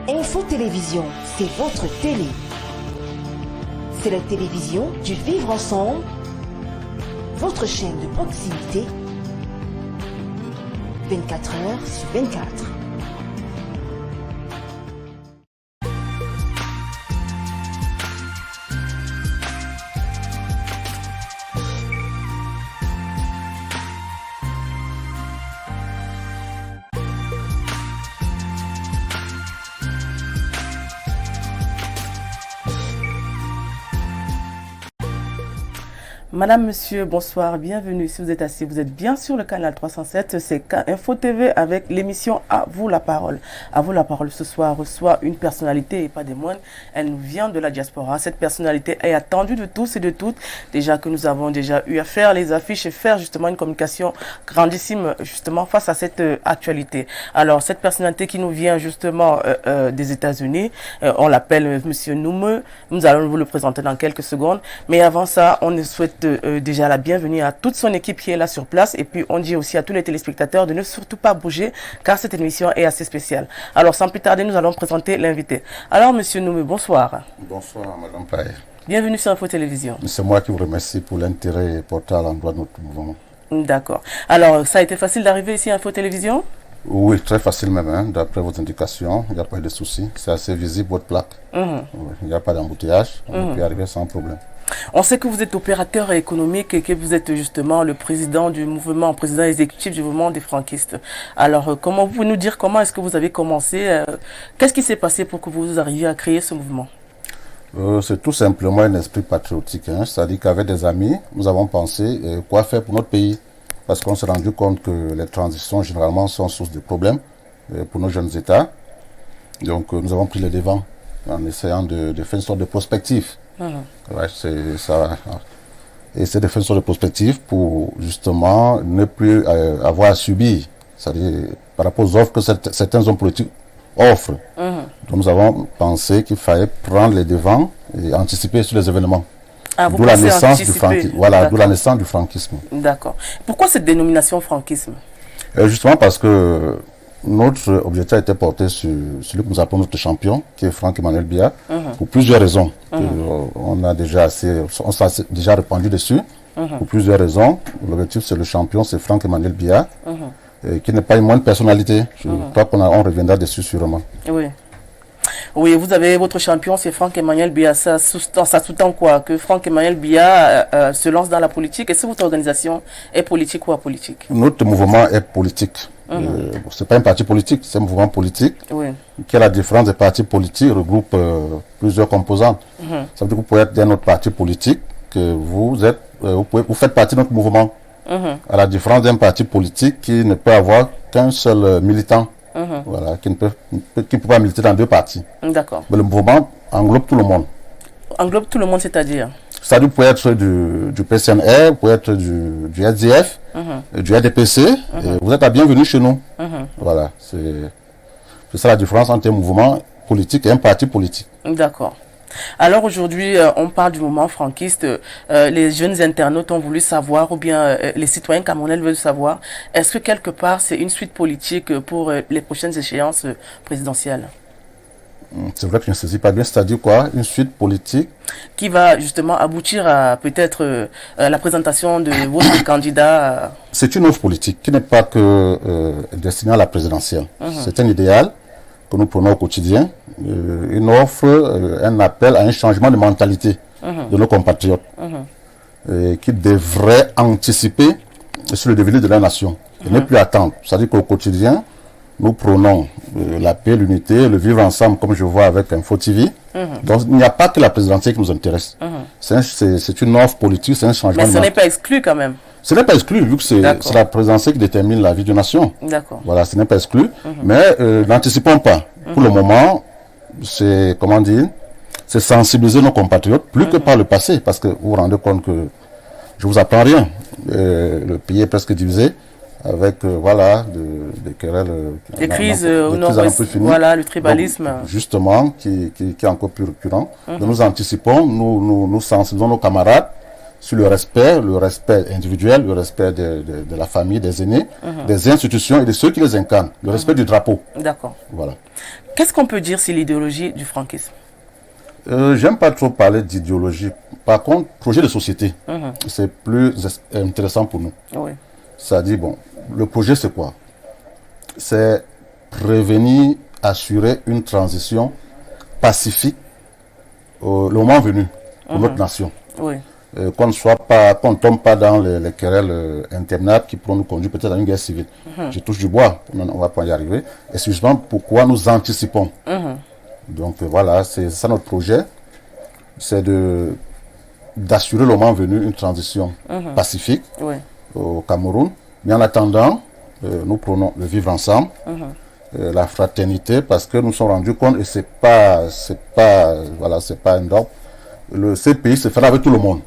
Info Télévision, c'est votre télé. C'est la télévision du vivre ensemble, votre chaîne de proximité, 24 heures sur 24. Madame, monsieur, bonsoir, bienvenue. Si vous êtes assis, vous êtes bien sur le canal 307, c'est Info TV avec l'émission À vous la parole. À vous la parole ce soir reçoit une personnalité et pas des moindres. Elle nous vient de la diaspora. Cette personnalité est attendue de tous et de toutes. Déjà que nous avons déjà eu à faire les affiches et faire justement une communication grandissime justement face à cette actualité. Alors cette personnalité qui nous vient justement des États-Unis, on l'appelle Monsieur Noumeux. Nous allons vous le présenter dans quelques secondes. Mais avant ça, on souhaite déjà la bienvenue à toute son équipe qui est là sur place et puis on dit aussi à tous les téléspectateurs de ne surtout pas bouger car cette émission est assez spéciale. Alors sans plus tarder, nous allons présenter l'invité. Alors Monsieur Noumé, bonsoir. Bonsoir Madame Paye. Bienvenue sur Info Télévision. C'est moi qui vous remercie pour l'intérêt porté à l'endroit de notre mouvement. D'accord. Alors ça a été facile d'arriver ici à Info Télévision? Oui, très facile même, hein. D'après vos indications, il n'y a pas de souci. C'est assez visible votre plaque. Oui, il n'y a pas d'embouteillage, on peut y arriver sans problème. On sait que vous êtes opérateur économique et que vous êtes justement le président du mouvement, président exécutif du mouvement des franquistes. Alors, comment vous pouvez nous dire comment est-ce que vous avez commencé? Qu'est-ce qui s'est passé pour que vous arriviez à créer ce mouvement? C'est tout simplement un esprit patriotique, hein. C'est-à-dire qu'avec des amis, nous avons pensé quoi faire pour notre pays. Parce qu'on s'est rendu compte que les transitions généralement sont source de problèmes pour nos jeunes États. Donc, nous avons pris le devant en essayant de faire une sorte de prospective. Ouais, c'est ça. Et c'est de faire une sorte de prospective pour justement ne plus avoir à subir, c'est-à-dire par rapport aux offres que certains hommes politiques offrent. Donc nous avons pensé qu'il fallait prendre les devants et anticiper sur les événements. D'où la naissance du franquisme. Voilà, d'où la naissance du franquisme. D'accord. Pourquoi cette dénomination franquisme? Justement parce que notre objectif a été porté sur celui que nous appelons notre champion, qui est Franck-Emmanuel Biya, pour plusieurs raisons. On s'est déjà répandu dessus, pour plusieurs raisons. L'objectif, c'est le champion, c'est Franck-Emmanuel Biya, qui n'est pas une moindre personnalité. Je crois qu'on reviendra dessus sûrement. Oui. Oui, vous avez votre champion, c'est Franck-Emmanuel Biya. Ça sous-tend quoi? Que Franck-Emmanuel Biya se lance dans la politique. Est-ce que votre organisation est politique ou apolitique? Notre mouvement est politique. C'est pas un parti politique, c'est un mouvement politique qui, à la différence des partis politiques, regroupe plusieurs composantes. Ça veut dire que vous pouvez être d'un autre parti politique, que vous faites partie de notre mouvement. À la différence d'un parti politique qui ne peut avoir qu'un seul militant. Voilà, qui ne peut pas militer dans deux partis. D'accord. Mais le mouvement englobe tout le monde. Englobe tout le monde, c'est-à-dire? C'est-à-dire, vous pouvez être du PCNR, vous pouvez être du SDF, du RDPC, et vous êtes la bienvenue chez nous. Voilà, c'est ça la différence entre un mouvement politique et un parti politique. D'accord. Alors aujourd'hui, on parle du mouvement franquiste. Les jeunes internautes ont voulu savoir, ou bien les citoyens camerounais veulent savoir, est-ce que quelque part c'est une suite politique pour les prochaines échéances présidentielles? C'est vrai que je ne saisis pas bien, c'est-à-dire quoi? Une suite politique qui va justement aboutir à peut-être la présentation de votre candidat. C'est une offre politique qui n'est pas que destinée à la présidentielle. C'est un idéal que nous prenons au quotidien, une offre, un appel à un changement de mentalité de nos compatriotes qui devrait anticiper sur le devenir de la nation et ne plus attendre. C'est-à-dire qu'au quotidien, nous prenons la paix, l'unité, le vivre ensemble, comme je vois avec Info TV. Donc il n'y a pas que la présidentielle qui nous intéresse. C'est une offre politique, c'est un changement. Mais ce n'est pas exclu quand même. Ce n'est pas exclu, vu que c'est la présidentielle qui détermine la vie de nation. D'accord. Voilà, ce n'est pas exclu. Mais n'anticipons pas. Pour le moment, c'est, comment dire, c'est sensibiliser nos compatriotes, plus que par le passé, parce que vous vous rendez compte que je vous apprends rien. Le pays est presque divisé, avec, voilà, des querelles. Des crises au nord-ouest, voilà, le tribalisme. Donc, justement, qui est encore plus récurrent. Donc, nous anticipons, nous sensibilisons nos camarades sur le respect individuel, le respect de la famille, des aînés, des institutions et de ceux qui les incarnent, le respect du drapeau. D'accord. Voilà. Qu'est-ce qu'on peut dire sur l'idéologie du franquisme? J'aime pas trop parler d'idéologie. Par contre, projet de société, c'est plus intéressant pour nous. Oui. C'est-à-dire, bon, le projet c'est quoi? C'est prévenir, assurer une transition pacifique le moment venu pour notre nation. Oui. Qu'on ne tombe pas dans les querelles interminables qui pourront nous conduire peut-être à une guerre civile. Je touche du bois, on va pas y arriver. Et c'est justement pourquoi nous anticipons. Donc voilà, c'est ça notre projet, c'est d'assurer le moment venu une transition pacifique au Cameroun. Mais en attendant, nous prenons le vivre ensemble, la fraternité, parce que nous nous sommes rendus compte, et c'est pas un dogme, ces pays se fera avec tout le monde.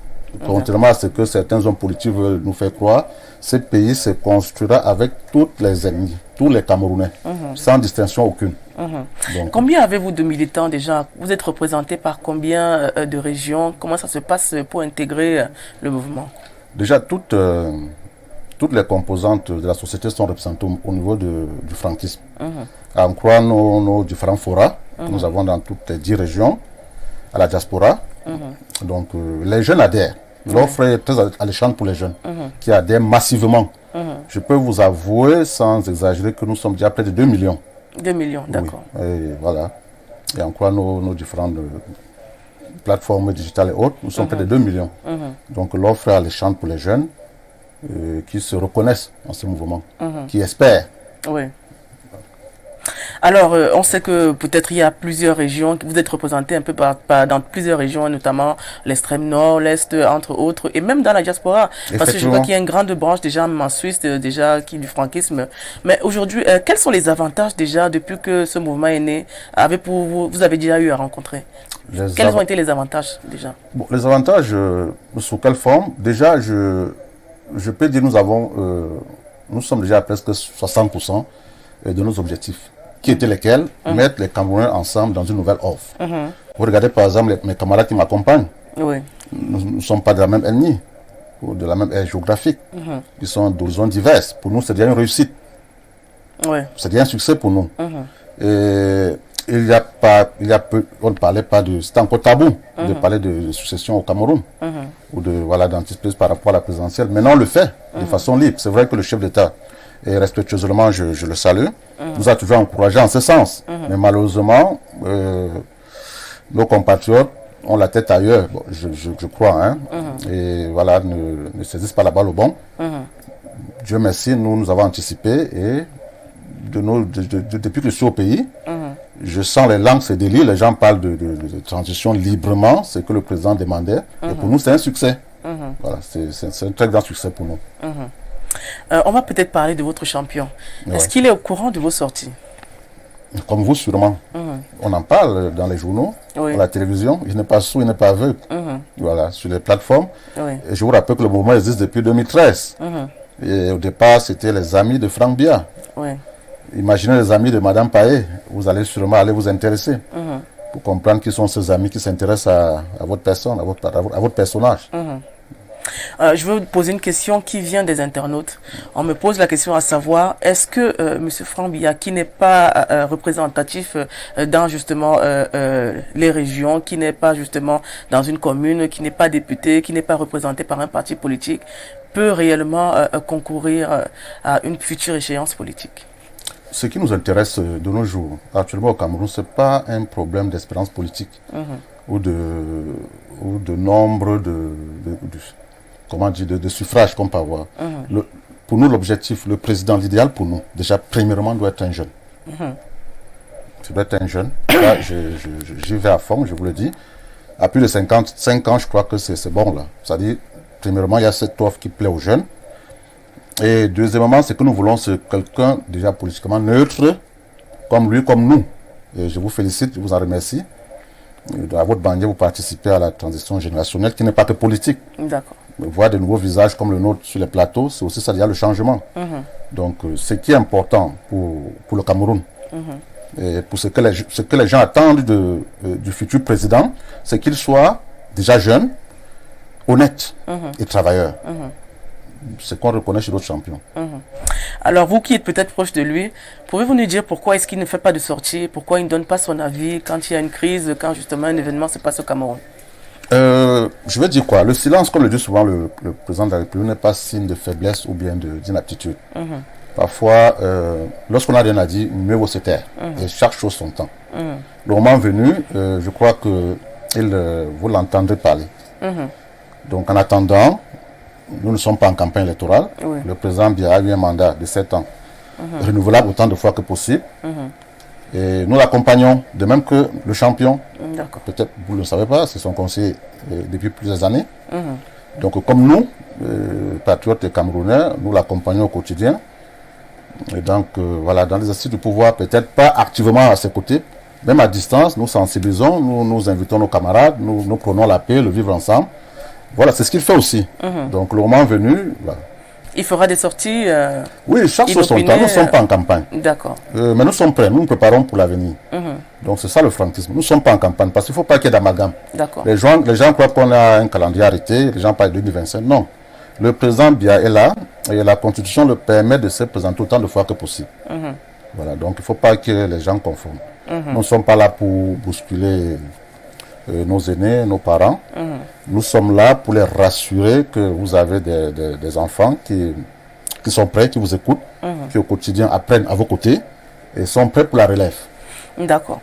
Contrairement à ce que certains hommes politiques veulent nous faire croire, ces pays se construira avec toutes les ennemis, tous les Camerounais, sans distinction aucune. Donc, combien avez-vous de militants déjà? Vous êtes représenté par combien de régions? Comment ça se passe pour intégrer le mouvement? Déjà, toutes les composantes de la société sont représentées au niveau du franquisme. En croire nos différents forats que nous avons dans toutes les 10 régions, à la diaspora. Donc, les jeunes adhèrent. L'offre est très alléchante pour les jeunes qui adhèrent massivement. Je peux vous avouer, sans exagérer, que nous sommes déjà près de 2 millions. 2 millions, d'accord. Oui. Et voilà. Et en croire nos différentes plateformes digitales et autres, nous sommes près de 2 millions. Donc, l'offre est alléchante pour les jeunes qui se reconnaissent dans ce mouvement, qui espèrent. Oui. Alors, on sait que peut-être il y a plusieurs régions, vous êtes représentés un peu dans plusieurs régions, notamment l'extrême nord, l'est, entre autres, et même dans la diaspora. Parce que je vois qu'il y a une grande branche déjà, même en Suisse, déjà, qui est du franquisme. Mais aujourd'hui, quels sont les avantages déjà, depuis que ce mouvement est né, vous avez déjà eu à rencontrer? Quels ont été les avantages déjà? Bon, les avantages, sous quelle forme? Déjà, je peux dire nous sommes déjà à presque 60% de nos objectifs. Qui étaient lesquels? Mettre les Camerounais ensemble dans une nouvelle offre. Vous regardez par exemple mes camarades qui m'accompagnent. Oui. Nous ne sommes pas de la même ethnie, ou de la même ère géographique. Ils sont d'horizons diverses. Pour nous, c'est déjà une réussite. Oui. C'est déjà un succès pour nous. Et on ne parlait pas de... C'était encore tabou de parler de succession au Cameroun. Ou d'anticipation par rapport à la présidentielle. Maintenant, on le fait de façon libre. C'est vrai que le chef d'État, et respectueusement, je le salue, nous a toujours encouragé en ce sens. Mais malheureusement, nos compatriotes ont la tête ailleurs, bon, je crois, hein, et voilà, ne saisissent pas la balle au bon. Dieu merci, nous avons anticipé, et depuis que je suis au pays, je sens les langues se délient, les gens parlent de transition librement, c'est que le président demandait, et pour nous c'est un succès. Voilà, c'est un très grand succès pour nous. On va peut-être parler de votre champion. Est-ce qu'il est au courant de vos sorties? Comme vous, sûrement. On en parle dans les journaux, à la télévision. Il n'est pas sourd, il n'est pas aveugle. Voilà, sur les plateformes. Et je vous rappelle que le mouvement existe depuis 2013. Et au départ, c'était les amis de Franck Biya. Imaginez les amis de Madame Paye. Vous allez sûrement aller vous intéresser pour comprendre qui sont ces amis qui s'intéressent à votre personne, à votre personnage. Je vais vous poser une question qui vient des internautes. On me pose la question à savoir, est-ce que M. Franck Biya, qui n'est pas représentatif dans justement les régions, qui n'est pas justement dans une commune, qui n'est pas député, qui n'est pas représenté par un parti politique, peut réellement concourir à une future échéance politique? Ce qui nous intéresse de nos jours, actuellement au Cameroun, ce n'est pas un problème d'espérance politique ou de nombre de suffrages qu'on peut avoir. Pour nous, l'objectif, le président, l'idéal pour nous, déjà, premièrement, doit être un jeune. Ça doit être un jeune. Là, j'y vais à fond, je vous le dis. À plus de 55 ans, je crois que c'est bon, là. C'est-à-dire, premièrement, il y a cette offre qui plaît aux jeunes. Et deuxièmement, c'est que nous voulons, c'est quelqu'un, déjà politiquement neutre, comme lui, comme nous. Et je vous félicite, je vous en remercie. À votre bannière, vous participez à la transition générationnelle qui n'est pas que politique. D'accord. Voir de nouveaux visages comme le nôtre sur les plateaux, c'est aussi ça, il y a le changement. Donc, ce qui est important pour le Cameroun, et pour ce que les gens attendent du futur président, c'est qu'il soit déjà jeune, honnête et travailleur. C'est qu'on reconnaît chez d'autres champions. Alors, vous qui êtes peut-être proche de lui, pouvez-vous nous dire pourquoi est-ce qu'il ne fait pas de sortie, pourquoi il ne donne pas son avis quand il y a une crise, quand justement un événement se passe au Cameroun? Je veux dire quoi? Le silence, comme le dit souvent le président de la République, n'est pas signe de faiblesse ou bien d'inaptitude. Parfois, lorsqu'on n'a rien à dire, mieux vaut se taire. Et chaque chose son temps. Le moment venu, je crois que vous l'entendrez parler. Donc, en attendant, nous ne sommes pas en campagne électorale. Oui. Le président Biya a eu un mandat de 7 ans, renouvelable autant de fois que possible. Et nous l'accompagnons, de même que le champion. D'accord. Peut-être vous ne le savez pas, c'est son conseiller depuis plusieurs années. Donc, comme nous, patriotes et Camerounais, nous l'accompagnons au quotidien. Et donc, voilà, dans les exercices du pouvoir, peut-être pas activement à ses côtés, même à distance, nous sensibilisons, nous invitons nos camarades, nous prenons la paix, le vivre ensemble. Voilà, c'est ce qu'il fait aussi. Donc, le moment venu, voilà. Il fera des sorties. Oui, chaque chose son temps. Nous ne sommes pas en campagne. D'accord. Mais nous sommes prêts, nous nous préparons pour l'avenir. Donc, c'est ça le franquisme. Nous ne sommes pas en campagne parce qu'il ne faut pas qu'il y ait d'amalgame. D'accord. Les gens croient qu'on a un calendrier arrêté, les gens parlent de 2025. Non. Le président Biya est là et la Constitution le permet de se présenter autant de fois que possible. Voilà, donc il ne faut pas que les gens confondent. Nous ne sommes pas là pour bousculer nos aînés, nos parents. Nous sommes là pour les rassurer que vous avez des enfants qui sont prêts, qui vous écoutent, qui au quotidien apprennent à vos côtés et sont prêts pour la relève. D'accord.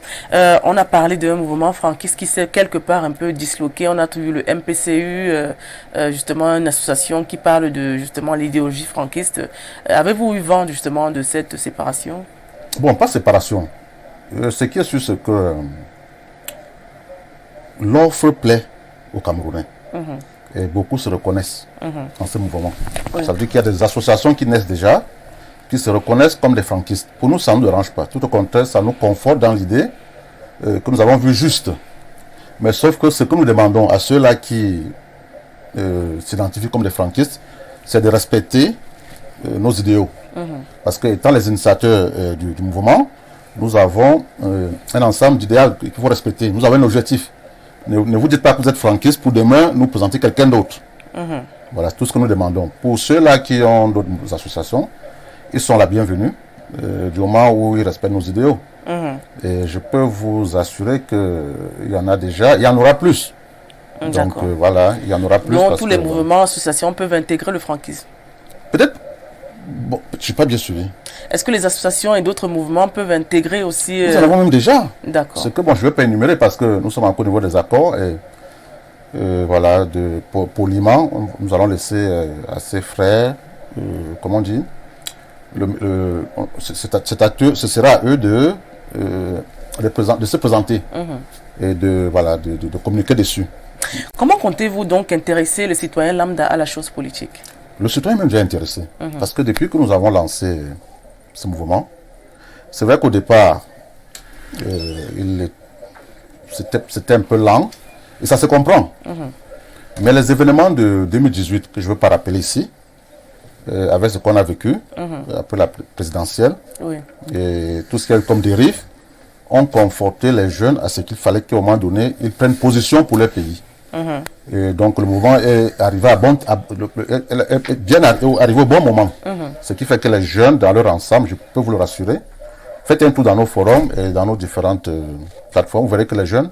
On a parlé d'un mouvement franquiste qui s'est quelque part un peu disloqué. On a vu le MPCU, justement une association qui parle de justement l'idéologie franquiste. Avez-vous eu vent justement de cette séparation? Bon, pas séparation. Ce qui est sûr, c'est que l'offre plaît aux Camerounais. Et beaucoup se reconnaissent dans ce mouvement. Ça veut dire qu'il y a des associations qui naissent déjà, qui se reconnaissent comme des franquistes. Pour nous, ça ne nous dérange pas. Tout au contraire, ça nous conforte dans l'idée que nous avons vu juste. Mais sauf que ce que nous demandons à ceux-là qui s'identifient comme des franquistes, c'est de respecter nos idéaux. Parce que étant les initiateurs du mouvement, nous avons un ensemble d'idéaux qu'il faut respecter. Nous avons un objectif. Ne vous dites pas que vous êtes franquiste pour demain nous présenter quelqu'un d'autre. Voilà, c'est tout ce que nous demandons. Pour ceux-là qui ont d'autres associations, ils sont la bienvenue du moment où ils respectent nos idéaux. Et je peux vous assurer qu'il y en a déjà, il y en aura plus. Donc voilà, il y en aura plus. Donc tous les mouvements, associations peuvent intégrer le franquisme. Peut-être. Bon, je ne suis pas bien suivi. Est-ce que les associations et d'autres mouvements peuvent intégrer aussi... Nous en avons même déjà. D'accord. C'est que bon, je ne vais pas énumérer parce que nous sommes encore au niveau des accords. Et voilà, poliment, nous allons laisser à ses frères, comment on dit, ce sera à eux de se présenter et de communiquer dessus. Comment comptez-vous donc intéresser le citoyen lambda à la chose politique? Le citoyen est même déjà intéressé. Parce que depuis que nous avons lancé ce mouvement, c'est vrai qu'au départ, c'était un peu lent, et ça se comprend. Mais les événements de 2018, que je ne veux pas rappeler ici, avec ce qu'on a vécu, après la présidentielle, et tout ce qu'il y a comme dérive, ont conforté les jeunes à ce qu'il fallait qu'à un moment donné, ils prennent position pour leur pays. Et donc le mouvement est arrivé arrivé au bon moment. Ce qui fait que les jeunes, dans leur ensemble, je peux vous le rassurer, faites un tour dans nos forums et dans nos différentes plateformes, vous verrez que les jeunes,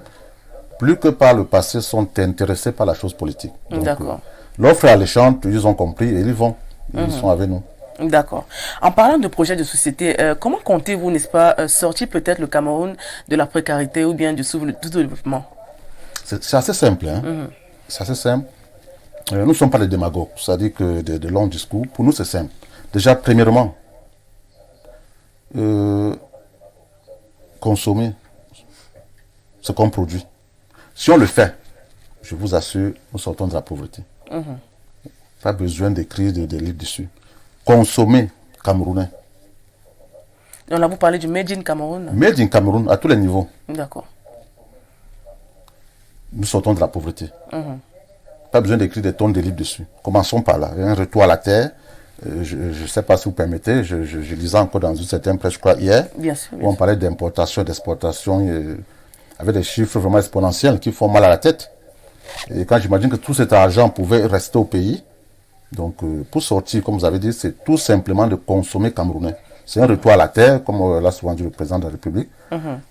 plus que par le passé, sont intéressés par la chose politique. D'accord. L'offre est alléchante, ils ont compris et ils vont. Ils sont avec nous. D'accord. En parlant de projets de société, comment comptez-vous, n'est-ce pas, sortir peut-être le Cameroun de la précarité ou bien du sous-développement? C'est assez simple. C'est assez simple. Nous ne sommes pas des démagogues, c'est-à-dire que de longs discours. Pour nous, c'est simple. Déjà, premièrement, consommer ce qu'on produit. Si on le fait, je vous assure, nous sortons de la pauvreté. Pas besoin d'écrire des livres dessus. Consommer camerounais. On a vous parlé du Made in Cameroun. Made in Cameroun à tous les niveaux. D'accord. Nous sortons de la pauvreté. Pas besoin d'écrire des tonnes de livres dessus. Commençons par là. Un retour à la terre. Je ne sais pas si vous permettez. Je lisais encore dans une certaine presse, je crois, hier. Bien sûr. Où on parlait d'importation, d'exportation, avec des chiffres vraiment exponentiels qui font mal à la tête. Et quand j'imagine que tout cet argent pouvait rester au pays, donc pour sortir, comme vous avez dit, c'est tout simplement de consommer camerounais. C'est un retour à la terre, comme l'a souvent dit le président de la République.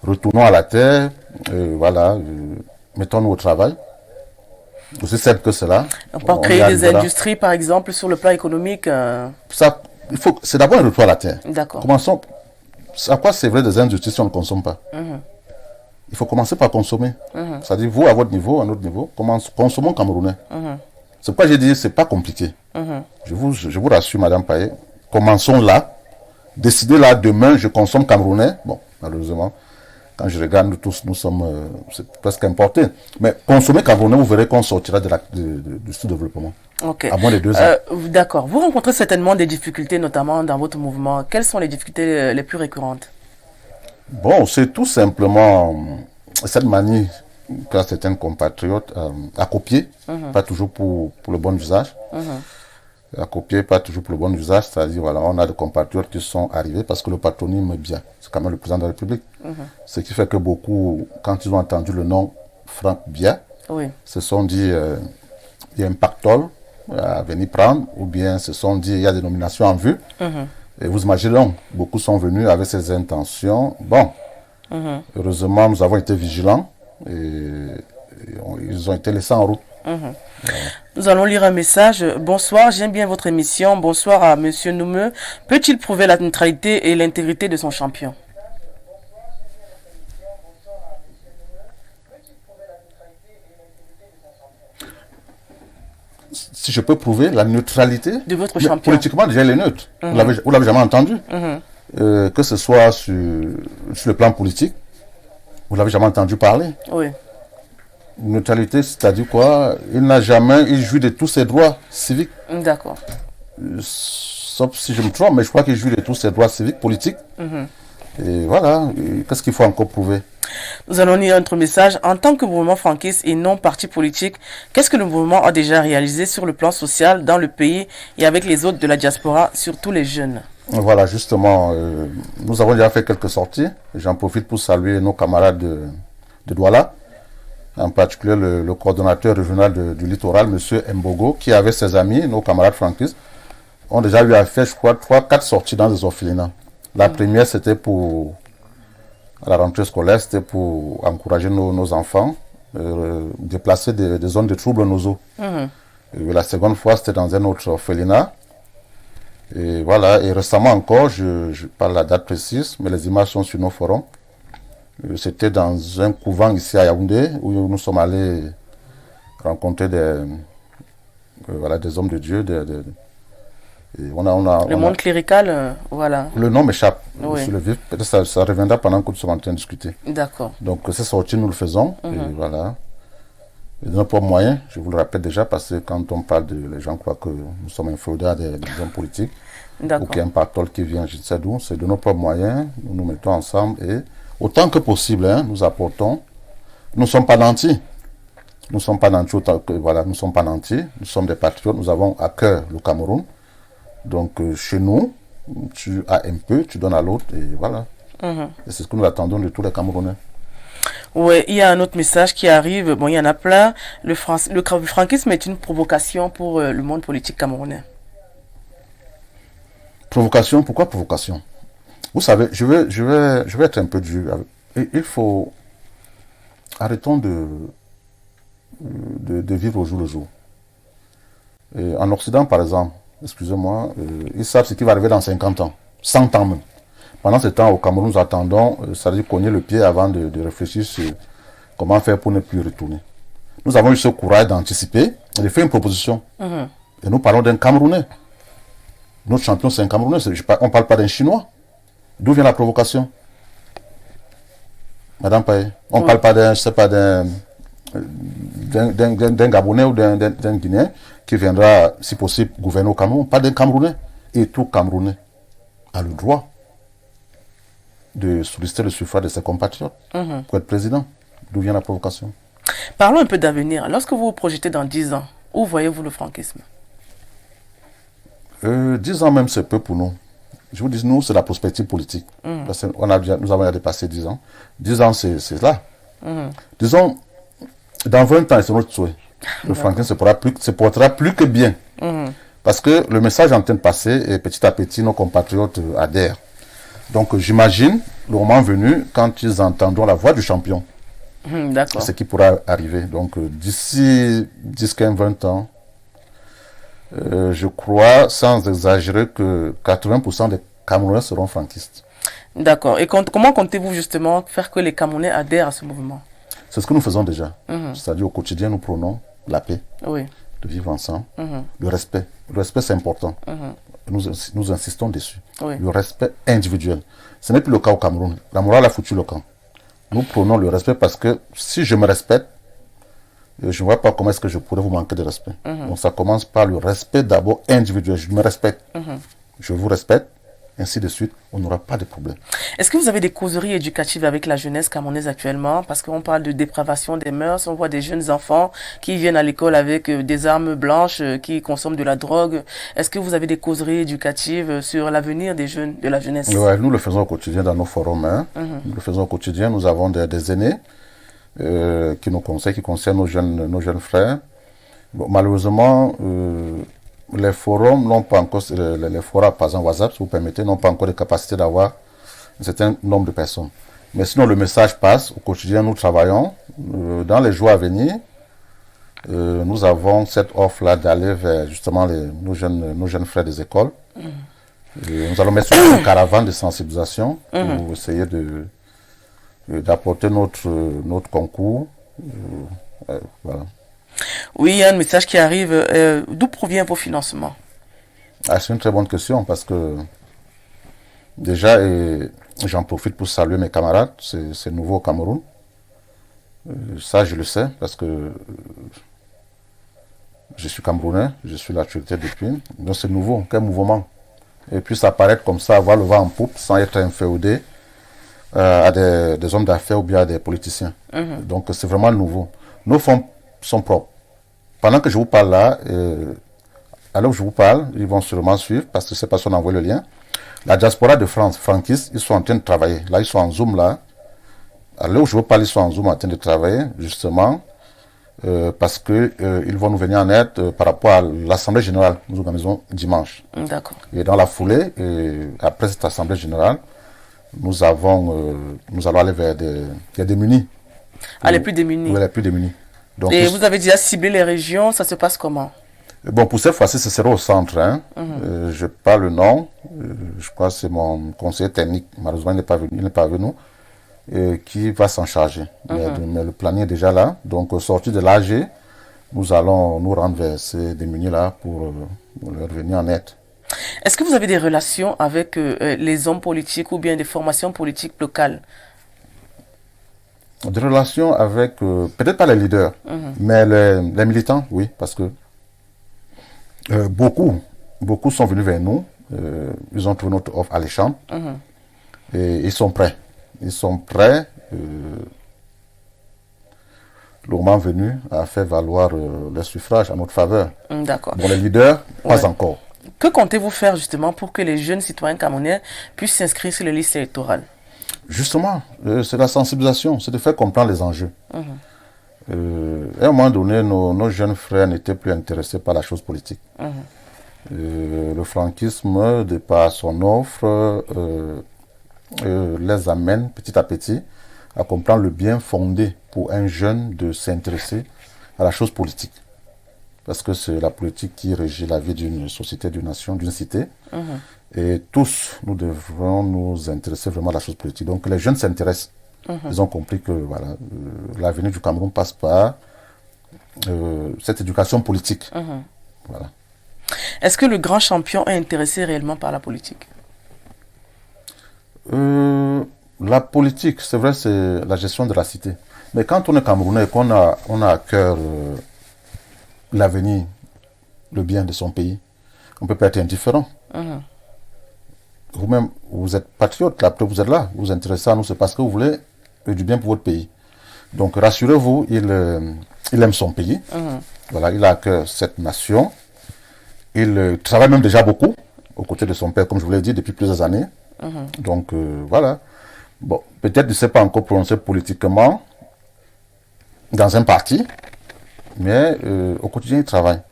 Retournons à la terre, voilà, mettons-nous au travail. Aussi simple que cela. On peut créer des industries, par exemple, sur le plan économique. Ça, c'est d'abord un retour à la terre. D'accord. Commençons. À quoi c'est vrai des industries si on ne consomme pas? Il faut commencer par consommer. C'est-à-dire, vous, à votre niveau, à notre niveau, consommons camerounais. C'est pourquoi j'ai dit, c'est pas compliqué. Je vous rassure, Madame Payet, commençons là. Décidez là, demain, je consomme camerounais. Bon, malheureusement, quand je regarde, nous tous, nous sommes, c'est presque importé. Mais consommer camerounais, vous verrez qu'on sortira du sous-développement. Ok. À moins de 2 ans. D'accord. Vous rencontrez certainement des difficultés, notamment dans votre mouvement. Quelles sont les difficultés les plus récurrentes? Bon, c'est tout simplement cette manie qu'a certains compatriotes à copier, pas toujours pour le bon usage. À copier, pas toujours pour le bon usage, c'est-à-dire, voilà, on a des compatriotes qui sont arrivés parce que le patronyme est bien. C'est quand même le président de la République. Ce qui fait que beaucoup, quand ils ont entendu le nom Franck Biya, se sont dit, il y a un pactole à venir prendre, ou bien se sont dit, il y a des nominations en vue. Et vous imaginez donc, beaucoup sont venus avec ces intentions. Bon, heureusement, nous avons été vigilants et ils ont été laissés en route. Nous allons lire un message. Bonsoir, j'aime bien votre émission. Bonsoir à Monsieur Noumeux. Peut-il prouver la neutralité et l'intégrité de son champion? Si je peux prouver la neutralité de votre champion. Politiquement, déjà, il est neutre. Vous l'avez jamais entendu. Que ce soit sur le plan politique, vous l'avez jamais entendu parler. Oui. Neutralité, c'est-à-dire quoi? Il jouit de tous ses droits civiques. D'accord. Sauf si je me trompe, mais je crois qu'il jouit de tous ses droits civiques, politiques. Et voilà, qu'est-ce qu'il faut encore prouver? Nous allons lire notre message. En tant que mouvement franquiste et non parti politique, qu'est-ce que le mouvement a déjà réalisé sur le plan social dans le pays et avec les autres de la diaspora, surtout les jeunes? Voilà, justement, nous avons déjà fait quelques sorties. J'en profite pour saluer nos camarades de Douala, en particulier le coordonnateur régional du littoral, M. Mbogo, qui avec ses amis, nos camarades franquistes, ont déjà eu à faire, je crois, 3-4 sorties dans des orphelinats. La première, c'était pour, à la rentrée scolaire, c'était pour encourager nos enfants, déplacer des zones de troubles nozaux. Et la seconde fois, c'était dans un autre orphelinat. Et voilà, et récemment encore, je parle la date précise, mais les images sont sur nos forums. C'était dans un couvent ici à Yaoundé, où nous sommes allés rencontrer des hommes de Dieu. Et le monde clérical, voilà. Le nom m'échappe sur le vif. Peut-être ça reviendra pendant que nous sommes en train de discuter. D'accord. Donc, c'est sorti, nous le faisons. Et voilà. Et de nos propres moyens, je vous le rappelle déjà, parce que quand on parle les gens croient que nous sommes inféodés à des hommes politiques, ou qu'il y a un pactole qui vient, je ne sais d'où. C'est de nos propres moyens, nous nous mettons ensemble et autant que possible, nous apportons. Nous ne sommes pas nantis. Nous ne sommes pas nantis autant que, voilà, nous ne sommes pas nantis. Nous sommes des patriotes, nous avons à cœur le Cameroun. Donc, chez nous, tu as un peu, tu donnes à l'autre, et voilà. Et c'est ce que nous attendons de tous les Camerounais. Oui, il y a un autre message qui arrive. Bon, il y en a plein. Le franquisme est une provocation pour le monde politique camerounais. Provocation? Pourquoi provocation? Vous savez, je vais être un peu dur. Il faut... Arrêtons de vivre au jour le jour. Et en Occident, par exemple, excusez-moi, ils savent ce qui va arriver dans 50 ans, 100 ans même. Pendant ce temps, au Cameroun, nous attendons, c'est-à-dire cogner le pied avant de réfléchir sur comment faire pour ne plus retourner. Nous avons eu ce courage d'anticiper et de faire une proposition. Et nous parlons d'un Camerounais. Notre champion, c'est un Camerounais. On ne parle pas d'un Chinois. D'où vient la provocation? Madame Payet, on ne parle pas d'un, je sais pas, d'un Gabonais ou d'un Guinéen qui viendra, si possible, gouverner au Cameroun. Pas d'un Camerounais. Et tout Camerounais a le droit de solliciter le suffrage de ses compatriotes pour être président. D'où vient la provocation? Parlons un peu d'avenir. Lorsque vous vous projetez dans 10 ans, où voyez-vous le franquisme? 10 ans même, c'est peu pour nous. Je vous dis, nous, c'est la prospective politique. Parce que nous avons déjà dépassé 10 ans. 10 ans, c'est là. Disons, dans 20 ans, c'est notre souhait. Le franquisme se portera plus que bien. Parce que le message est en train de passer et petit à petit, nos compatriotes adhèrent. Donc j'imagine, le moment venu, quand ils entendront la voix du champion, D'accord. ce qui pourra arriver. Donc d'ici 10, 15, 20 ans, je crois, sans exagérer, que 80% des Camerounais seront franquistes. D'accord. Et comment comptez-vous justement faire que les Camerounais adhèrent à ce mouvement? C'est ce que nous faisons déjà. C'est-à-dire au quotidien, nous prônons la paix, Oui. de vivre ensemble, le respect. Le respect, c'est important. Nous insistons dessus. Oui. Le respect individuel. Ce n'est plus le cas au Cameroun. La morale a foutu le camp. Nous prônons le respect parce que si je me respecte, je ne vois pas comment est-ce que je pourrais vous manquer de respect. Donc ça commence par le respect d'abord individuel. Je me respecte. Je vous respecte. Ainsi de suite, on n'aura pas de problème. Est-ce que vous avez des causeries éducatives avec la jeunesse camerounaise actuellement? Parce qu'on parle de dépravation des mœurs, on voit des jeunes enfants qui viennent à l'école avec des armes blanches, qui consomment de la drogue. Est-ce que vous avez des causeries éducatives sur l'avenir des jeunes, de la jeunesse? Ouais, nous le faisons au quotidien dans nos forums. Nous le faisons au quotidien. Nous avons des aînés qui nous conseillent, qui concernent nos jeunes frères. Bon, malheureusement, les forums n'ont pas encore, les forums, par exemple WhatsApp, si vous permettez, n'ont pas encore de capacité d'avoir un certain nombre de personnes. Mais sinon, le message passe. Au quotidien, nous travaillons. Dans les jours à venir, nous avons cette offre-là d'aller vers justement nos jeunes frères des écoles. Nous allons mettre sur une caravane de sensibilisation pour essayer d'apporter notre concours. Voilà. Oui, il y a un message qui arrive. D'où provient vos financements? C'est une très bonne question parce que déjà, j'en profite pour saluer mes camarades. C'est nouveau au Cameroun. Ça, je le sais parce que je suis Camerounais, je suis l'actualité depuis. Donc c'est nouveau, quel mouvement. Et puis ça paraît comme ça, avoir le vent en poupe sans être inféodé à des hommes d'affaires ou bien à des politiciens. Donc c'est vraiment nouveau. Nos fonds sont propres. Pendant que je vous parle là, alors que je vous parle, ils vont sûrement suivre parce que c'est parce qu'on envoie le lien. La diaspora de France, franquistes, ils sont en train de travailler. Là, ils sont en Zoom là. Alors où je vous parle, ils sont en Zoom en train de travailler, justement, parce que ils vont nous venir en aide par rapport à l'Assemblée générale que nous organisons dimanche. D'accord. Et dans la foulée, après cette Assemblée générale, nous allons aller vers des démunis. Les plus démunis. Oui, les plus démunis. Donc, et vous avez déjà ciblé les régions, ça se passe comment? Bon, pour cette fois-ci, ce sera au centre. Je n'ai pas le nom. Je crois que c'est mon conseiller technique. Malheureusement, il n'est pas venu. Qui va s'en charger. Mais le planning est déjà là. Donc, au sortir de l'AG, nous allons nous rendre vers ces démunis-là pour leur venir en aide. Est-ce que vous avez des relations avec les hommes politiques ou bien des formations politiques locales? Des relations avec, peut-être pas les leaders, mais les militants, oui, parce que beaucoup sont venus vers nous. Ils ont trouvé notre offre alléchante et ils sont prêts. Ils sont prêts, le moment venu, à faire valoir les suffrages à notre faveur. D'accord. Bon, les leaders, pas encore. Que comptez-vous faire justement pour que les jeunes citoyens camerounais puissent s'inscrire sur les listes électorales? Justement, c'est la sensibilisation, c'est de faire comprendre les enjeux. À un moment donné, nos jeunes frères n'étaient plus intéressés par la chose politique. Le franquisme, de par son offre, les amène petit à petit à comprendre le bien fondé pour un jeune de s'intéresser à la chose politique. Parce que c'est la politique qui régit la vie d'une société, d'une nation, d'une cité. Et tous, nous devrons nous intéresser vraiment à la chose politique. Donc les jeunes s'intéressent. Ils ont compris que voilà, l'avenir du Cameroun passe par cette éducation politique. Voilà. Est-ce que le grand champion est intéressé réellement par la politique? La politique, c'est vrai, c'est la gestion de la cité. Mais quand on est Camerounais et qu'on a à cœur l'avenir, le bien de son pays, on ne peut pas être indifférent. Vous-même, vous êtes patriote, après vous êtes là, vous vous intéressez à nous, c'est parce que vous voulez du bien pour votre pays. Donc rassurez-vous, il aime son pays. Voilà, il a à cœur cette nation. Il travaille même déjà beaucoup aux côtés de son père, comme je vous l'ai dit, depuis plusieurs années. Donc voilà. Bon, peut-être il ne s'est pas encore prononcé politiquement dans un parti, mais au quotidien, ils travaillent.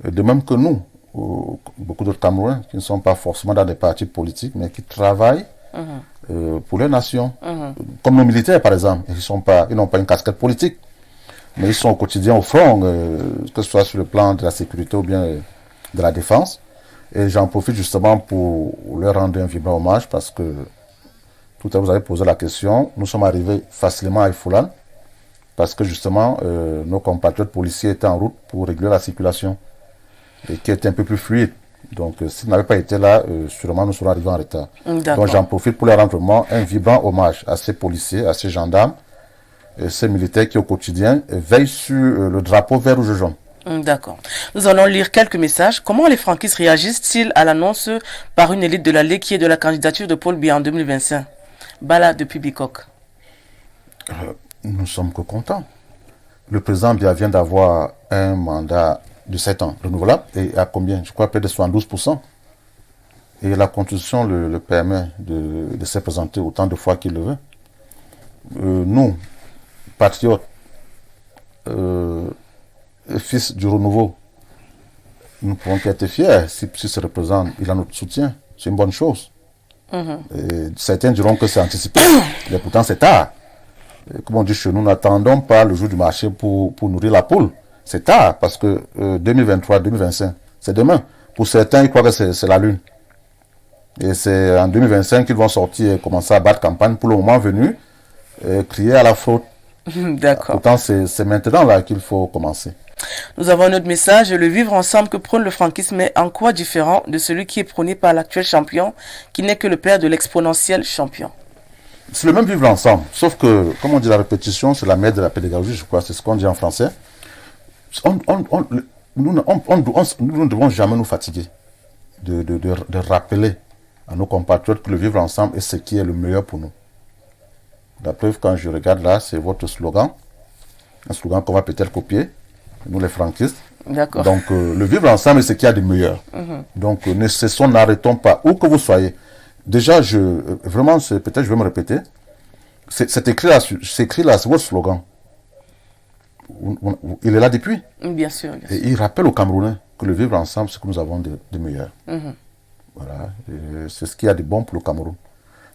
De même que nous, beaucoup d'autres Camerounais qui ne sont pas forcément dans des partis politiques, mais qui travaillent pour leur nation. Comme nos militaires, par exemple. Ils n'ont pas une casquette politique, mais ils sont au quotidien au front, que ce soit sur le plan de la sécurité ou bien de la défense. Et j'en profite justement pour leur rendre un vibrant hommage parce que tout à l'heure vous avez posé la question. Nous sommes arrivés facilement à Ifolan parce que justement nos compatriotes policiers étaient en route pour régler la circulation et qui était un peu plus fluide. Donc s'ils n'avaient pas été là, sûrement nous serions arrivés en retard. Donc j'en profite pour leur rendre vraiment un vibrant hommage à ces policiers, à ces gendarmes, et ces militaires qui au quotidien veillent sur le drapeau vert, rouge et jaune. D'accord. Nous allons lire quelques messages. Comment les franquistes réagissent-ils à l'annonce par une élite de la Ligue qui est de la candidature de Paul Biya en 2025? Bala depuis Bikok. Nous sommes que contents. Le président Biya vient d'avoir un mandat de 7 ans renouvelable et à combien? Je crois près de 72%. Et la Constitution le permet de se présenter autant de fois qu'il le veut. Nous, patriotes, fils du renouveau, nous pouvons être fiers si se représente, il a notre soutien. C'est une bonne chose. Et certains diront que c'est anticipé, mais pourtant c'est tard. Et comme on dit chez nous, n'attendons pas le jour du marché pour nourrir la poule. C'est tard parce que 2023, 2025, c'est demain. Pour certains, ils croient que c'est la lune. Et c'est en 2025 qu'ils vont sortir et commencer à battre campagne pour le moment venu, crier à la faute. D'accord. Pourtant, c'est maintenant là qu'il faut commencer. Nous avons un autre message. Le vivre ensemble que prône le franquisme est en quoi différent de celui qui est prôné par l'actuel champion, qui n'est que le père de l'exponentiel champion? C'est le même vivre ensemble. Sauf que, comme on dit, la répétition, c'est la mère de la pédagogie, je crois. C'est ce qu'on dit en français. Nous ne devons jamais nous fatiguer de rappeler à nos compatriotes que le vivre ensemble est ce qui est le meilleur pour nous. La preuve, quand je regarde là, c'est votre slogan. Un slogan qu'on va peut-être copier, nous les franquistes. D'accord. Donc, le vivre ensemble est ce qu'il y a de meilleur. Donc, ne cessons, n'arrêtons pas, où que vous soyez. Déjà, vraiment, peut-être je vais me répéter. C'est écrit là, c'est votre slogan. Il est là depuis. Bien sûr. Bien sûr. Et il rappelle aux Camerounais que le vivre ensemble, c'est ce que nous avons de meilleur. Voilà. C'est ce qu'il y a de bon pour le Cameroun.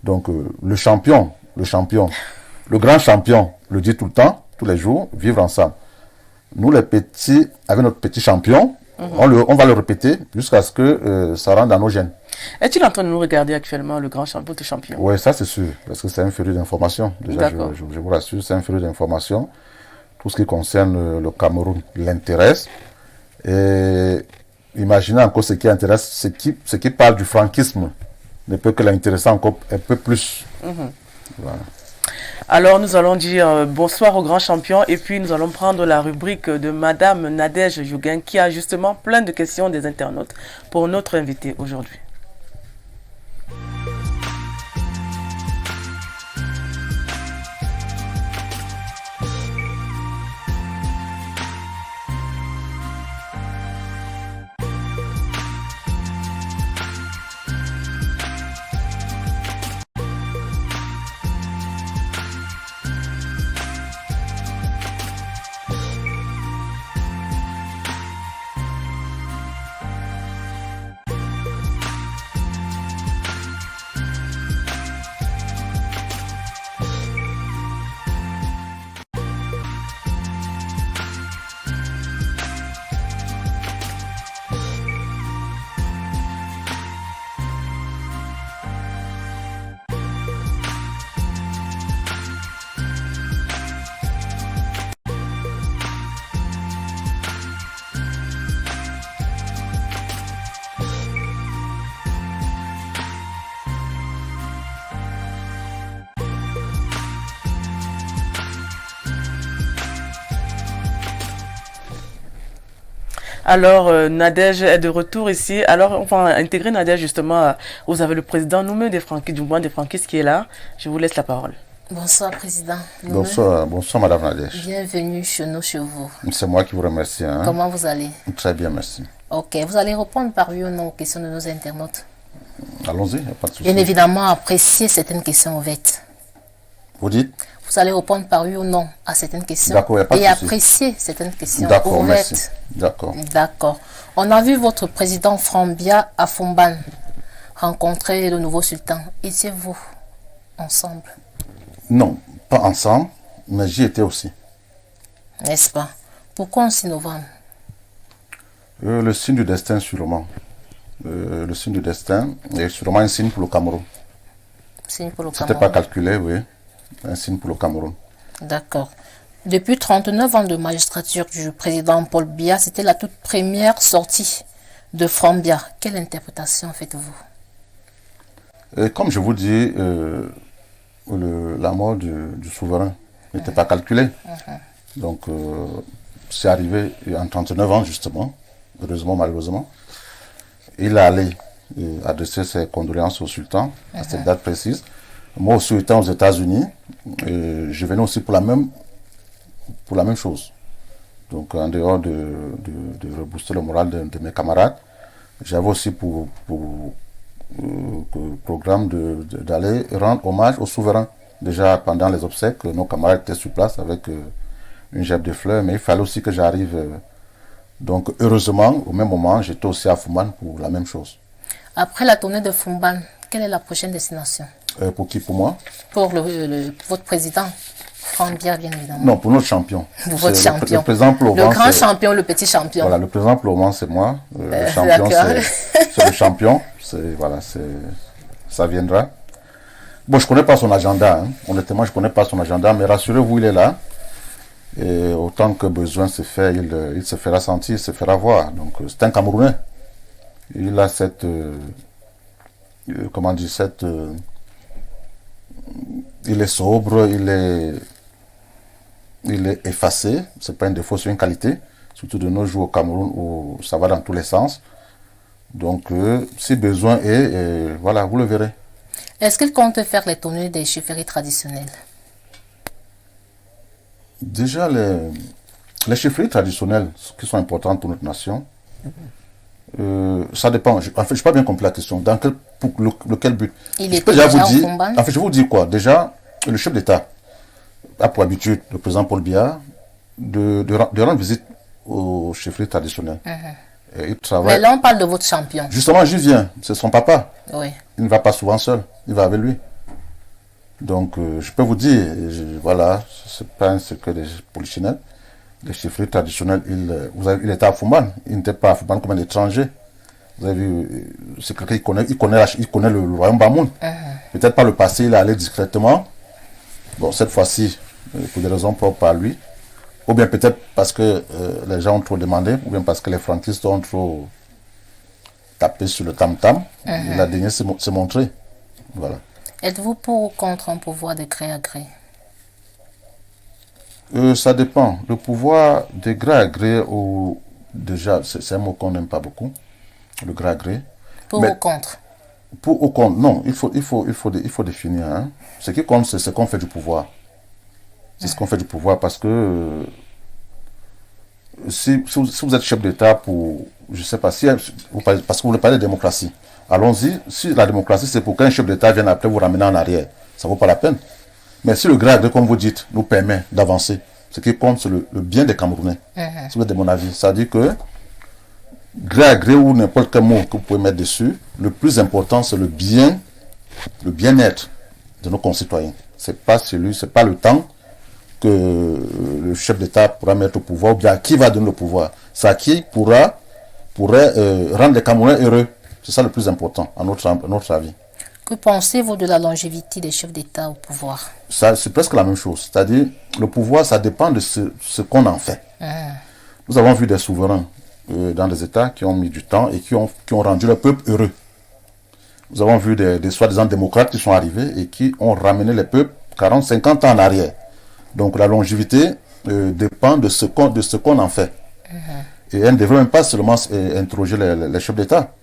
Donc, le champion, le grand champion, le dit tout le temps, tous les jours, vivre ensemble. Nous, les petits, avec notre petit champion, on va le répéter jusqu'à ce que ça rentre dans nos gènes. Est-il en train de nous regarder actuellement, le grand champion de champion? Oui, ça c'est sûr, parce que c'est un féru d'information. Déjà, je vous rassure, c'est un féru d'information. Tout ce qui concerne le Cameroun l'intéresse. Et imaginez encore ce qui intéresse, ce qui parle du franquisme ne peut que l'intéresser encore un peu plus. Voilà. Alors nous allons dire bonsoir au grand champion et puis nous allons prendre la rubrique de Madame Nadège Youguin qui a justement plein de questions des internautes pour notre invité aujourd'hui. Alors, Nadège est de retour ici. Alors, on va intégrer Nadège justement. Vous avez le président Noumé des franquistes, du mouvement des franquistes qui est là. Je vous laisse la parole. Bonsoir, président. Bonsoir, Madame Nadège. Bienvenue chez nous, chez vous. C'est moi qui vous remercie. Comment vous allez? Très bien, merci. Ok, vous allez répondre par oui ou non aux questions de nos internautes. Allons-y, pas de souci. Bien évidemment, apprécier certaines questions ouvertes. Vous dites? Vous allez répondre par oui ou non à certaines questions. D'accord, y a pas de et souci. apprécier certaines questions D'accord, ouvertes. merci. D'accord. D'accord. On a vu votre président Frambia à Fumban rencontrer le nouveau sultan. Étiez-vous ensemble? Non, pas ensemble, mais j'y étais aussi. N'est-ce pas? Pourquoi en 6 novembre? Le signe du destin, sûrement. Le signe du destin est sûrement un signe pour le Cameroun. Signe pour le C'était Cameroun. pas calculé, oui. Un signe pour le Cameroun. D'accord. Depuis 39 ans de magistrature du président Paul Biya, c'était la toute première sortie de Frambia. Quelle interprétation faites-vous? Et comme je vous dis, la mort du souverain n'était pas calculée. Donc, c'est arrivé en 39 ans, justement, heureusement, malheureusement. Il est allé adresser ses condoléances au sultan à cette date précise. Moi aussi, étant aux États-Unis, je venais aussi pour la même chose. Donc, en dehors de rebooster le moral de mes camarades, j'avais aussi pour programme d'aller rendre hommage au souverain. Déjà, pendant les obsèques, nos camarades étaient sur place avec une gerbe de fleurs, mais il fallait aussi que j'arrive. Donc, heureusement, au même moment, j'étais aussi à Fumban pour la même chose. Après la tournée de Fumban, quelle est la prochaine destination? Pour qui? Pour moi? Pour votre président, Frambia, bien évidemment. Non, pour notre champion. Pour votre champion. Le président Plovan, le grand champion, le petit champion. Voilà, le président Plovan, c'est moi. Le champion, c'est le champion. Voilà, ça viendra. Bon, je ne connais pas son agenda. Hein. Honnêtement, je ne connais pas son agenda, mais rassurez-vous, il est là. Et autant que besoin se fait, il se fera sentir, il se fera voir. Donc, c'est un Camerounais. Il a cette... comment dire, il est sobre, il est effacé. C'est pas un défaut, c'est une qualité. Surtout de nos jours au Cameroun où ça va dans tous les sens. Donc, si besoin est, voilà, vous le verrez. Est-ce qu'il compte faire les tournées des chefferies traditionnelles? Déjà, les chefferies traditionnelles qui sont importantes pour notre nation, ça dépend. En fait, je n'ai pas bien compris la question. Pour lequel but? Je peux déjà vous dire. En fait, je vais vous dire quoi. Déjà, le chef d'État a pour habitude, le président Paul Biya, de rendre visite aux chefferies traditionnelles. Et il travaille. Mais là, on parle de votre champion. Justement, j'y viens. C'est son papa. Oui. Il ne va pas souvent seul. Il va avec lui. Donc, je peux vous dire, voilà, ce n'est pas un secret des polichinelles. Les chefferies traditionnelles, il était à Fumban. Il n'était pas à Fumban comme un étranger. Vous avez vu, c'est quelqu'un qui connaît le royaume Bamoun. Peut-être par le passé, il est allé discrètement. Bon, cette fois-ci, pour des raisons propres à lui. Ou bien peut-être parce que les gens ont trop demandé, ou bien parce que les franquistes ont trop tapé sur le tam-tam. Il a daigné se montrer. Voilà. Êtes-vous pour ou contre un pouvoir de gré à gré? Ça dépend. Le pouvoir de gré à gré, déjà, c'est un mot qu'on n'aime pas beaucoup. Le gré à gré. Pour ou contre? Pour ou contre, non. Il faut définir. Hein. Ce qui compte, c'est ce qu'on fait du pouvoir. C'est ce qu'on fait du pouvoir parce que si vous êtes chef d'État pour, je ne sais pas, parce que vous voulez parler de démocratie, allons-y. Si la démocratie, c'est pour qu'un chef d'État vienne après vous ramener en arrière, ça ne vaut pas la peine. Mais si le gré à gré, comme vous dites, nous permet d'avancer, ce qui compte, c'est le bien des Camerounais. Si vous êtes de mon avis. C'est-à-dire que, gré à gré ou n'importe quel mot que vous pouvez mettre dessus, le plus important, c'est le bien-être de nos concitoyens. C'est pas le temps que le chef d'État pourra mettre au pouvoir, ou bien à qui va donner le pouvoir. C'est à qui pourrait rendre les Camerounais heureux. C'est ça le plus important, à notre avis. Que pensez-vous de la longévité des chefs d'État au pouvoir? C'est presque la même chose. C'est-à-dire, le pouvoir, ça dépend de ce qu'on en fait. Nous avons vu des souverains dans des États qui ont mis du temps et qui ont rendu le peuple heureux. Nous avons vu des soi-disant démocrates qui sont arrivés et qui ont ramené le peuple 40, 50 ans en arrière. Donc la longévité dépend de ce qu'on en fait. Et elle ne devrait même pas seulement interroger les chefs d'État.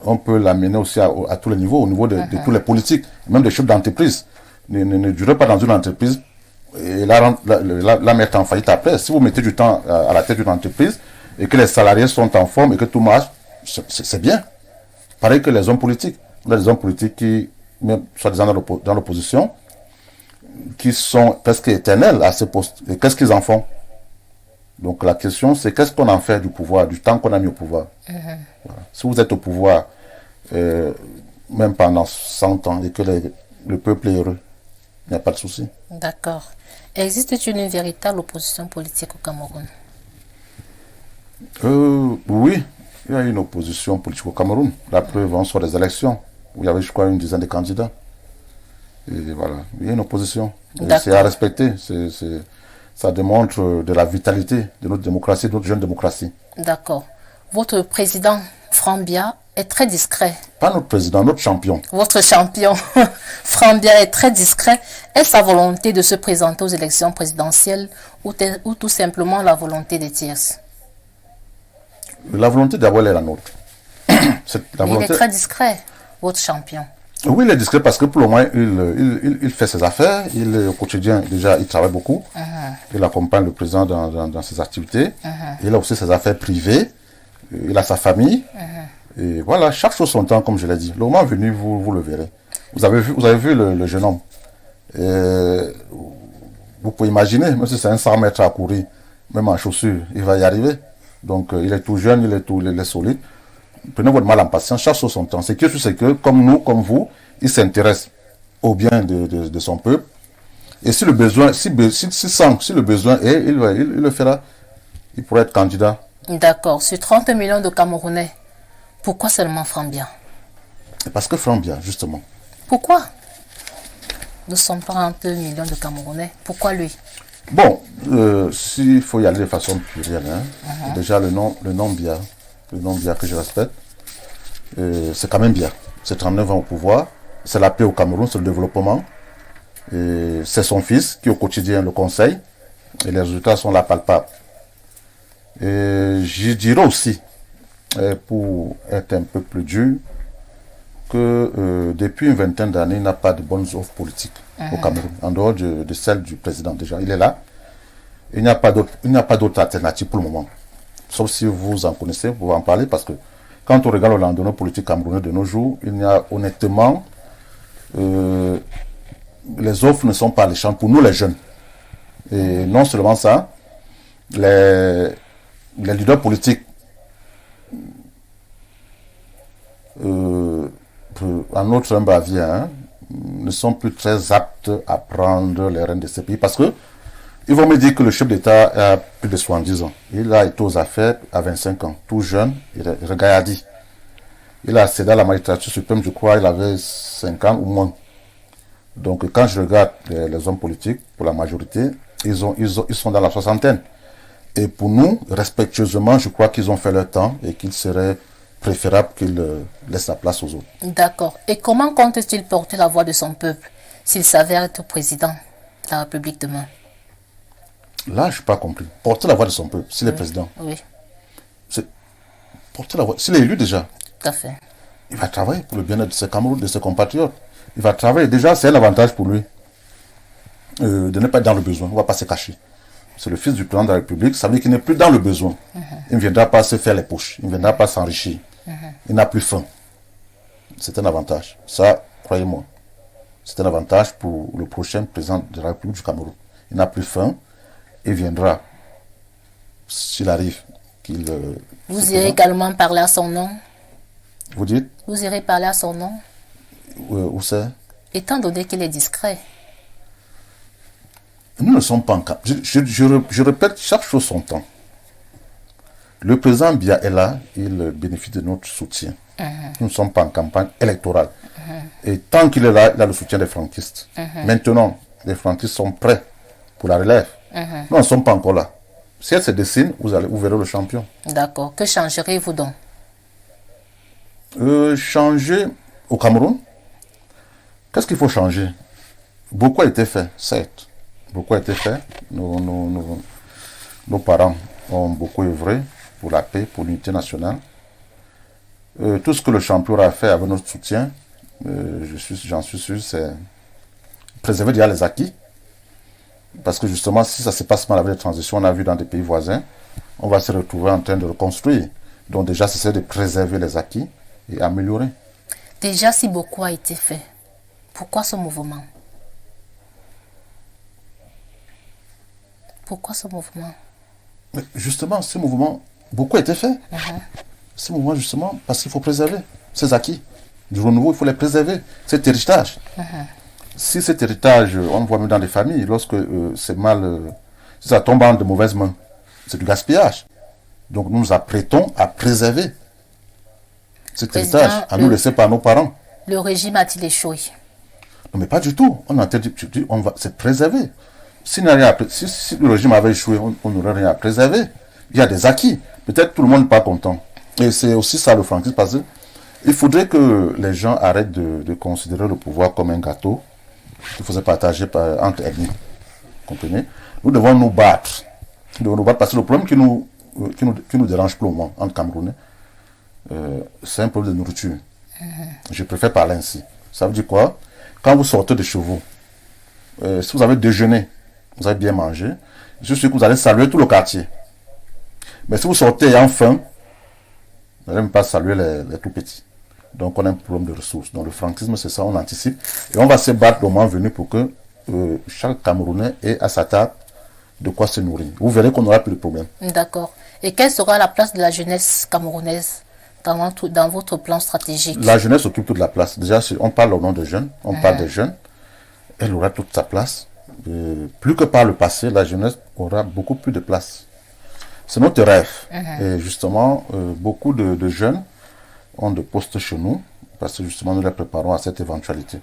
On peut l'amener aussi à tous les niveaux, au niveau de tous les politiques, même des chefs d'entreprise. Ne durez pas dans une entreprise et la mettre en faillite après. Si vous mettez du temps à la tête d'une entreprise et que les salariés sont en forme et que tout marche, c'est bien. Pareil que les hommes politiques. Les hommes politiques qui, même soi-disant dans l'opposition, qui sont presque éternels à ce poste. Et qu'est-ce qu'ils en font? Donc la question, c'est qu'est-ce qu'on en fait du pouvoir, du temps qu'on a mis au pouvoir. Voilà. Si vous êtes au pouvoir, même pendant 100 ans, et que le peuple est heureux, il n'y a pas de souci. D'accord. Existe-t-il une véritable opposition politique au Cameroun? Oui, il y a une opposition politique au Cameroun. La preuve, on sort des élections, où il y avait, je crois, une dizaine de candidats. Et voilà, il y a une opposition. C'est à respecter. Ça démontre de la vitalité de notre démocratie, de notre jeune démocratie. D'accord. Votre président, Frambia, est très discret. Pas notre président, notre champion. Votre champion, Frambia, est très discret. Est-ce sa volonté de se présenter aux élections présidentielles ou tout simplement la volonté des tiers? La volonté d'abord est la nôtre. Il est très discret, votre champion. Oui, il est discret parce que pour le moins, il fait ses affaires. Au quotidien, déjà, il travaille beaucoup. Il accompagne le président dans ses activités. Il a aussi ses affaires privées. Il a sa famille. Et voilà, chaque chose son temps, comme je l'ai dit. Le moment venu, vous le verrez. Vous avez vu le jeune homme. Vous pouvez imaginer, même si c'est un 100 mètres à courir, même en chaussures, il va y arriver. Donc, il est tout jeune, il est solide. Prenez votre mal en patience, chaque chose son temps. C'est que, comme nous, comme vous, il s'intéresse au bien de son peuple. Et si le besoin, si le besoin est, il le fera. Il pourrait être candidat. D'accord. Sur 30 millions de Camerounais, pourquoi seulement Frambia? Parce que Frambia, justement. Pourquoi? Nous sommes 30 millions de Camerounais. Pourquoi lui? Bon, s'il faut y aller de façon plurielle, déjà le nom Bia, que je respecte, c'est quand même bien. C'est 39 ans au pouvoir, c'est la paix au Cameroun, c'est le développement. C'est son fils qui au quotidien le conseille, et les résultats sont là palpables. Et je dirais aussi, pour être un peu plus dur, que depuis une vingtaine d'années, il n'a pas de bonnes offres politiques au Cameroun, en dehors de celle du président déjà. Il est là. Il n'y a pas d'autre alternative pour le moment. Sauf si vous en connaissez, vous pouvez en parler, parce que quand on regarde le lendemain politique camerounais de nos jours, il y a honnêtement, les offres ne sont pas alléchantes pour nous les jeunes. Et non seulement ça, les leaders politiques, en notre humble avis, ne sont plus très aptes à prendre les rênes de ce pays, parce que ils vont me dire que le chef d'État a plus de 70 ans. Il a été aux affaires à 25 ans, tout jeune, il a dit. Il a accédé à la magistrature suprême, je crois, il avait 5 ans ou moins. Donc quand je regarde les hommes politiques, pour la majorité, ils sont dans la soixantaine. Et pour nous, respectueusement, je crois qu'ils ont fait leur temps et qu'il serait préférable qu'ils laissent la place aux autres. D'accord. Et comment compte-t-il porter la voix de son peuple s'il s'avère être président de la République demain? Là, je n'ai pas compris. Porter la voix de son peuple, s'il est président. Oui. Porter la voix. S'il est élu déjà. Tout à fait. Il va travailler pour le bien-être de ses Camerounais, de ses compatriotes. Il va travailler. Déjà, c'est un avantage pour lui de ne pas être dans le besoin. On ne va pas se cacher. C'est le fils du président de la République. Ça veut dire qu'il n'est plus dans le besoin. Il ne viendra pas se faire les poches. Il ne viendra pas s'enrichir. Il n'a plus faim. C'est un avantage. Ça, croyez-moi. C'est un avantage pour le prochain président de la République du Cameroun. Il n'a plus faim. Il viendra, s'il arrive, qu'il... Vous irez également parler à son nom? Vous dites? Vous irez parler à son nom? Où c'est? Étant donné qu'il est discret. Nous ne sommes pas en campagne. Je répète, chaque chose son temps. Le président Bia est là, il bénéficie de notre soutien. Nous ne sommes pas en campagne électorale. Et tant qu'il est là, il a le soutien des franquistes. Maintenant, les franquistes sont prêts pour la relève. Nous n'en sommes pas encore là. Si elle se dessine, vous verrez le champion. D'accord. Que changerez-vous donc? Changer au Cameroun? Qu'est-ce qu'il faut changer? Beaucoup a été fait, certes. Beaucoup a été fait. Nos parents ont beaucoup œuvré pour la paix, pour l'unité nationale. Tout ce que le champion a fait avec notre soutien, j'en suis sûr, c'est préserver déjà les acquis. Parce que justement, si ça se passe mal avec les transitions, on a vu dans des pays voisins, on va se retrouver en train de reconstruire. Donc déjà, c'est de préserver les acquis et améliorer. Déjà, si beaucoup a été fait, pourquoi ce mouvement? Pourquoi ce mouvement? Mais justement, ce mouvement, beaucoup a été fait. Ce mouvement, justement, parce qu'il faut préserver ces acquis. Du renouveau, il faut les préserver. Cet héritage. Si cet héritage, on le voit même dans les familles, lorsque c'est mal, si ça tombe en de mauvaises mains, c'est du gaspillage. Donc nous nous apprêtons à préserver cet héritage, à nous laisser par nos parents. Le régime a-t-il échoué? Non, mais pas du tout. On a interdit, on va, c'est préserver. Si le régime avait échoué, on n'aurait rien à préserver. Il y a des acquis. Peut-être tout le monde n'est pas content. Et c'est aussi ça le franquisme, parce qu'il faudrait que les gens arrêtent de considérer le pouvoir comme un gâteau qu'il faudrait partager entre ethnies. Vous comprenez? Nous devons nous battre. Nous devons nous battre parce que le problème qui nous dérange pour le moment entre Camerounais, c'est un problème de nourriture. Je préfère parler ainsi. Ça veut dire quoi? Quand vous sortez de chez vous, si vous avez déjeuné, vous avez bien mangé, je suis sûr que vous allez saluer tout le quartier. Mais si vous sortez ayant faim, vous n'allez même pas saluer les tout petits. Donc on a un problème de ressources. Donc le franquisme, c'est ça, on anticipe. Et on va se battre le moment venu pour que chaque Camerounais ait à sa table de quoi se nourrir. Vous verrez qu'on n'aura plus de problème. D'accord. Et quelle sera la place de la jeunesse camerounaise dans votre plan stratégique? La jeunesse occupe toute la place. Déjà, on parle au nom des jeunes, on parle des jeunes. Elle aura toute sa place. Plus que par le passé, la jeunesse aura beaucoup plus de place. C'est notre rêve. Et justement, beaucoup de jeunes ont de postes chez nous parce que justement, nous les préparons à cette éventualité.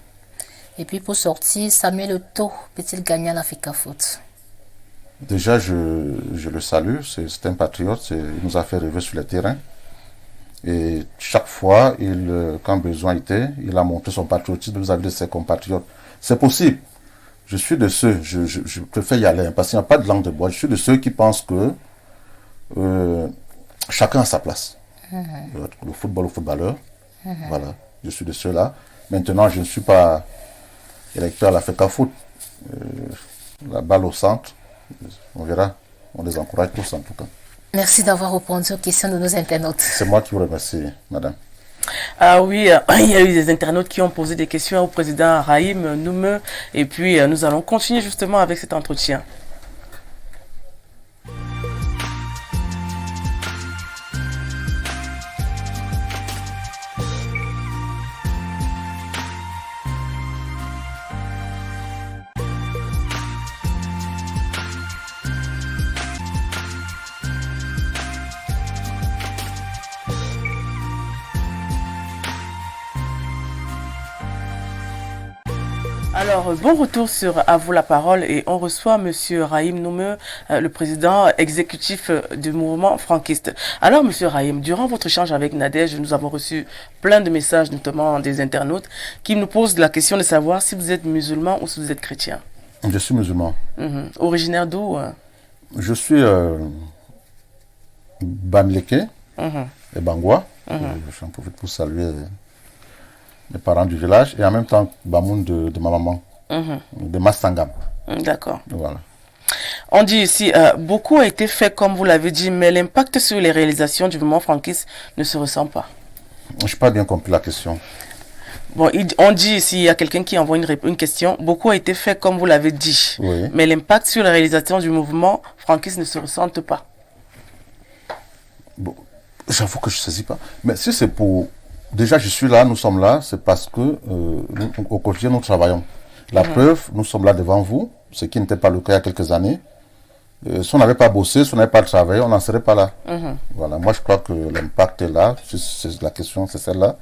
Et puis pour sortir, Samuel Eto'o peut-il gagner à l'Africa Foot? Déjà, je le salue. C'est un patriote. Il nous a fait rêver sur le terrain. Et chaque fois, quand besoin était, il a montré son patriotisme vis-à-vis de ses compatriotes. C'est possible. Je suis de ceux, je préfère y aller, parce qu'il n'y a pas de langue de bois. Je suis de ceux qui pensent que chacun a sa place. Le football, le footballeur. Voilà. Je suis de ceux-là. Maintenant, je ne suis pas électeur à l'Africa Foot. La balle au centre, on verra. On les encourage tous en tout cas. Merci d'avoir répondu aux questions de nos internautes. C'est moi qui vous remercie, madame. Ah oui, il y a eu des internautes qui ont posé des questions au président Rahim Noumeu. Et puis, nous allons continuer justement avec cet entretien. Alors, bon retour sur À vous la parole et on reçoit Monsieur Rahim Noumeu, le président exécutif du mouvement franquiste. Alors, Monsieur Rahim, durant votre échange avec Nadège, nous avons reçu plein de messages, notamment des internautes, qui nous posent la question de savoir si vous êtes musulman ou si vous êtes chrétien. Je suis musulman. Originaire d'où? Je suis Bamileke et Bangwa. J'en profite pour saluer les parents du village et en même temps Bamoun de ma maman, de Massangam. D'accord. Voilà. On dit ici, beaucoup a été fait comme vous l'avez dit, mais l'impact sur les réalisations du mouvement franquiste ne se ressent pas. Je n'ai pas bien compris la question. Bon, on dit ici, il y a quelqu'un qui envoie une question. Beaucoup a été fait comme vous l'avez dit, oui. Mais l'impact sur la réalisation du mouvement franquiste ne se ressent pas. Bon, j'avoue que je ne saisis pas. Mais si c'est pour... Déjà, je suis là, nous sommes là, c'est parce que au quotidien, nous travaillons. La preuve, nous sommes là devant vous, ce qui n'était pas le cas il y a quelques années. Si on n'avait pas bossé, si on n'avait pas travaillé, on n'en serait pas là. Voilà, moi je crois que l'impact est là, la question c'est celle-là.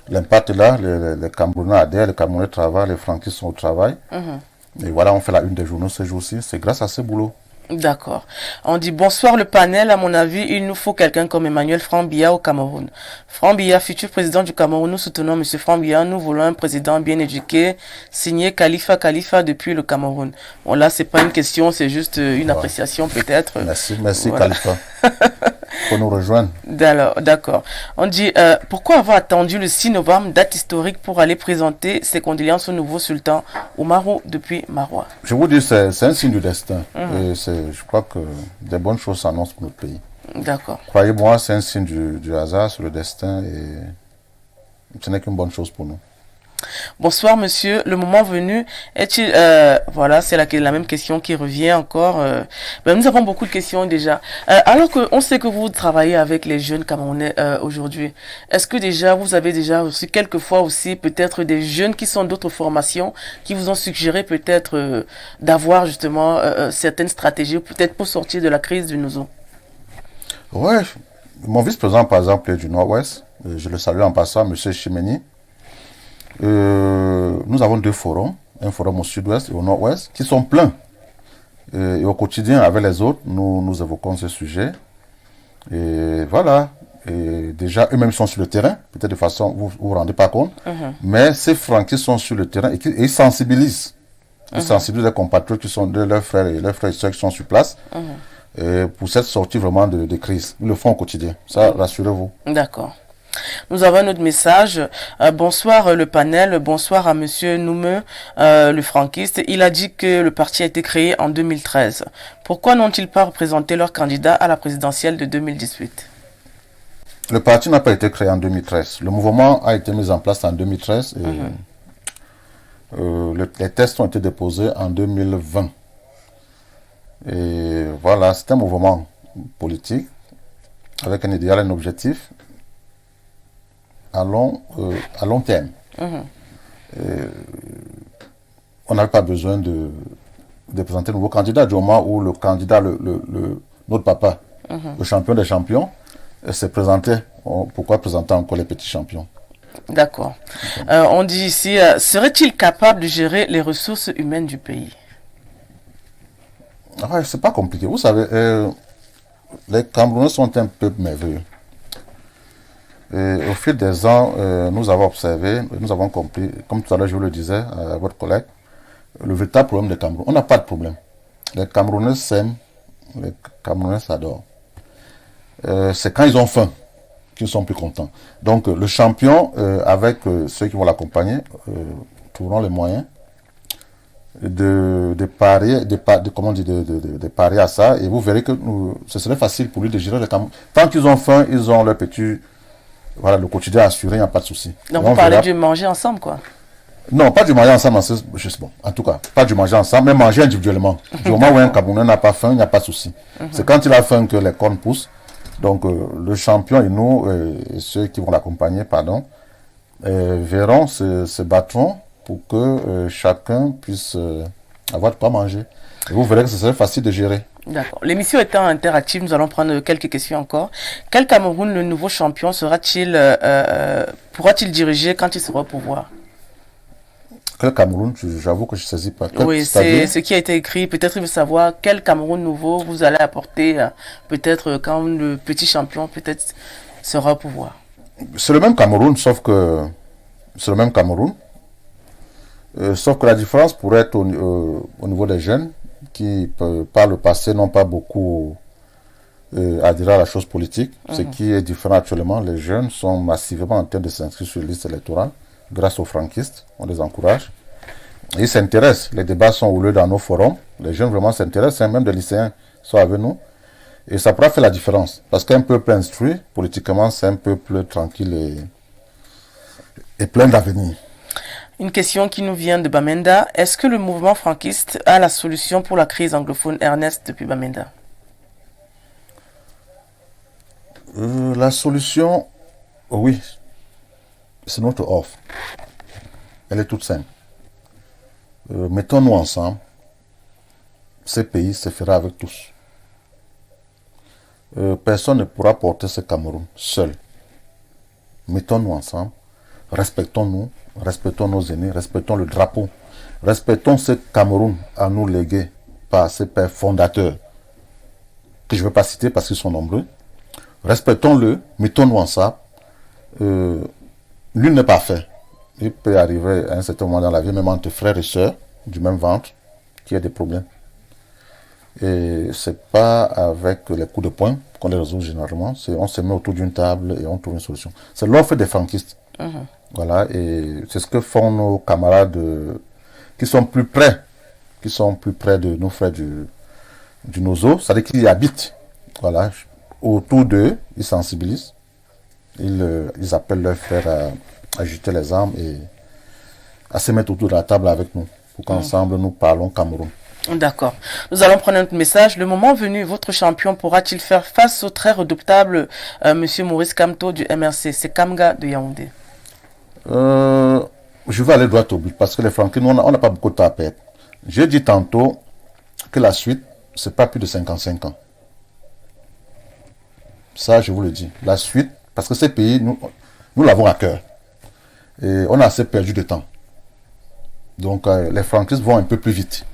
L'impact est là, les Camerounais adhèrent, les Camerounais travaillent, les franquistes sont au travail. Et voilà, on fait la une des journaux ces jours-ci, c'est grâce à ce boulot. D'accord. On dit bonsoir le panel. À mon avis, il nous faut quelqu'un comme Emmanuel Franc-Biya au Cameroun. Franc-Biya, futur président du Cameroun, nous soutenons M. Franc-Biya. Nous voulons un président bien éduqué, signé Khalifa depuis le Cameroun. Bon là, c'est pas une question, c'est juste une appréciation peut-être. Merci voilà. Khalifa. Pour nous rejoindre. D'accord. On dit pourquoi avoir attendu le 6 novembre, date historique, pour aller présenter ses condoléances au nouveau sultan Oumarou depuis Maroua. Je vous dis, c'est un signe du destin. Et je crois que des bonnes choses s'annoncent pour notre pays. D'accord. Croyez-moi, c'est un signe du hasard sur le destin et ce n'est qu'une bonne chose pour nous. Bonsoir monsieur, le moment venu, est-il voilà, c'est la même question qui revient encore. Nous avons beaucoup de questions déjà. Alors que on sait que vous travaillez avec les jeunes Camerounais aujourd'hui, est-ce que déjà vous avez déjà reçu quelquefois aussi peut-être des jeunes qui sont d'autres formations qui vous ont suggéré peut-être d'avoir justement certaines stratégies peut-être pour sortir de la crise du Nozo? Ouais, mon vice-président par exemple est du Nord-Ouest, je le salue en passant, monsieur Chimeni. Nous avons deux forums, un forum au sud-ouest et au nord-ouest, qui sont pleins. Et au quotidien, avec les autres, nous évoquons ce sujet. Et voilà. Et déjà, eux-mêmes sont sur le terrain, peut-être de façon, vous vous rendez pas compte. Mais ces francs qui sont sur le terrain et ils sensibilisent. Ils sensibilisent les compatriotes qui sont leurs frères et sœurs qui sont sur place. Et pour cette sortie vraiment de crise. Ils le font au quotidien. Ça, rassurez-vous. D'accord. Nous avons un autre message. Bonsoir le panel, bonsoir à monsieur Noumeux, le franquiste. Il a dit que le parti a été créé en 2013. Pourquoi n'ont-ils pas représenté leur candidat à la présidentielle de 2018? Le parti n'a pas été créé en 2013. Le mouvement a été mis en place en 2013 et les tests ont été déposés en 2020. Et voilà, c'est un mouvement politique avec un idéal, un objectif à long terme. On n'avait pas besoin de présenter un nouveau candidat du moment où le candidat, notre papa, le champion des champions, s'est présenté. Pourquoi présenter encore les petits champions? D'accord. On dit ici, serait-il capable de gérer les ressources humaines du pays? Ouais, c'est pas compliqué. Vous savez, les Camerounais sont un peuple merveilleux. Et au fil des ans, nous avons observé, nous avons compris, comme tout à l'heure je vous le disais à votre collègue, le véritable problème des Camerounais. On n'a pas de problème. Les Camerounais s'aiment, les Camerounais s'adorent. C'est quand ils ont faim qu'ils sont plus contents. Donc le champion, avec ceux qui vont l'accompagner, trouveront les moyens de parier, de parier à ça, et vous verrez que ce serait facile pour lui de gérer les Camerounais. Tant qu'ils ont faim, ils ont leur petit... Voilà, le quotidien assuré, il n'y a pas de souci. Donc vous parlez du manger ensemble, quoi? Non, pas du manger ensemble, bon, en tout cas, pas du manger ensemble, mais manger individuellement. Du moment où un Camerounais n'a pas faim, il n'y a pas de souci. C'est quand il a faim que les cornes poussent. Donc le champion et nous, et ceux qui vont l'accompagner, verront, se battront pour que chacun puisse avoir de quoi manger. Et vous verrez que ce serait facile de gérer. D'accord. L'émission étant interactive, nous allons prendre quelques questions encore. Quel Cameroun le nouveau champion pourra-t-il diriger quand il sera au pouvoir? Quel Cameroun? J'avoue que je ne saisis pas. Oui, c'est ce qui a été écrit. Peut-être il veut savoir quel Cameroun nouveau vous allez apporter, peut-être quand le petit champion peut-être sera au pouvoir. C'est le même Cameroun, sauf que c'est le même Cameroun. Sauf que la différence pourrait être au niveau des jeunes qui, par le passé, n'ont pas beaucoup adhéré à la chose politique. Ce qui est différent actuellement, les jeunes sont massivement en train de s'inscrire sur les listes électorales grâce aux franquistes. On les encourage. Et ils s'intéressent. Les débats sont houleux dans nos forums. Les jeunes vraiment s'intéressent. Même des lycéens sont avec nous. Et ça pourra faire la différence. Parce qu'un peuple instruit, politiquement, c'est un peuple tranquille et plein d'avenir. Une question qui nous vient de Bamenda. Est-ce que le mouvement franquiste a la solution pour la crise anglophone? Ernest depuis Bamenda. La solution, oui, c'est notre offre. Elle est toute simple. Mettons-nous ensemble. Ce pays se fera avec tous. Personne ne pourra porter ce Cameroun seul. Mettons-nous ensemble. Respectons-nous, respectons nos aînés, respectons le drapeau, respectons ce Cameroun à nous légué par ses pères fondateurs, que je ne veux pas citer parce qu'ils sont nombreux. Respectons-le, mettons-nous ensemble. Nul n'est parfait. Il peut arriver à un certain moment dans la vie, même entre frères et sœurs du même ventre, qu'il y ait des problèmes. Et c'est pas avec les coups de poing qu'on les résout généralement. On se met autour d'une table et on trouve une solution. C'est l'offre des franquistes. Voilà, et c'est ce que font nos camarades qui sont plus près de nos frères du Nozo, c'est-à-dire qu'ils y habitent. Voilà, autour d'eux, ils sensibilisent, ils appellent leurs frères à jeter les armes à se mettre autour de la table avec nous pour qu'ensemble nous parlons Cameroun. D'accord. Nous allons prendre notre message. Le moment venu, votre champion pourra-t-il faire face au très redoutable Monsieur Maurice Kamto du MRC? C'est Kamga de Yaoundé. Je vais aller droit au but parce que les Franquins, on n'a pas beaucoup de temps à perdre. J'ai dit tantôt que la suite, c'est pas plus de 55 ans. Ça, je vous le dis. La suite, parce que ces pays, nous l'avons à cœur. Et on a assez perdu de temps. Donc, les franquistes vont un peu plus vite.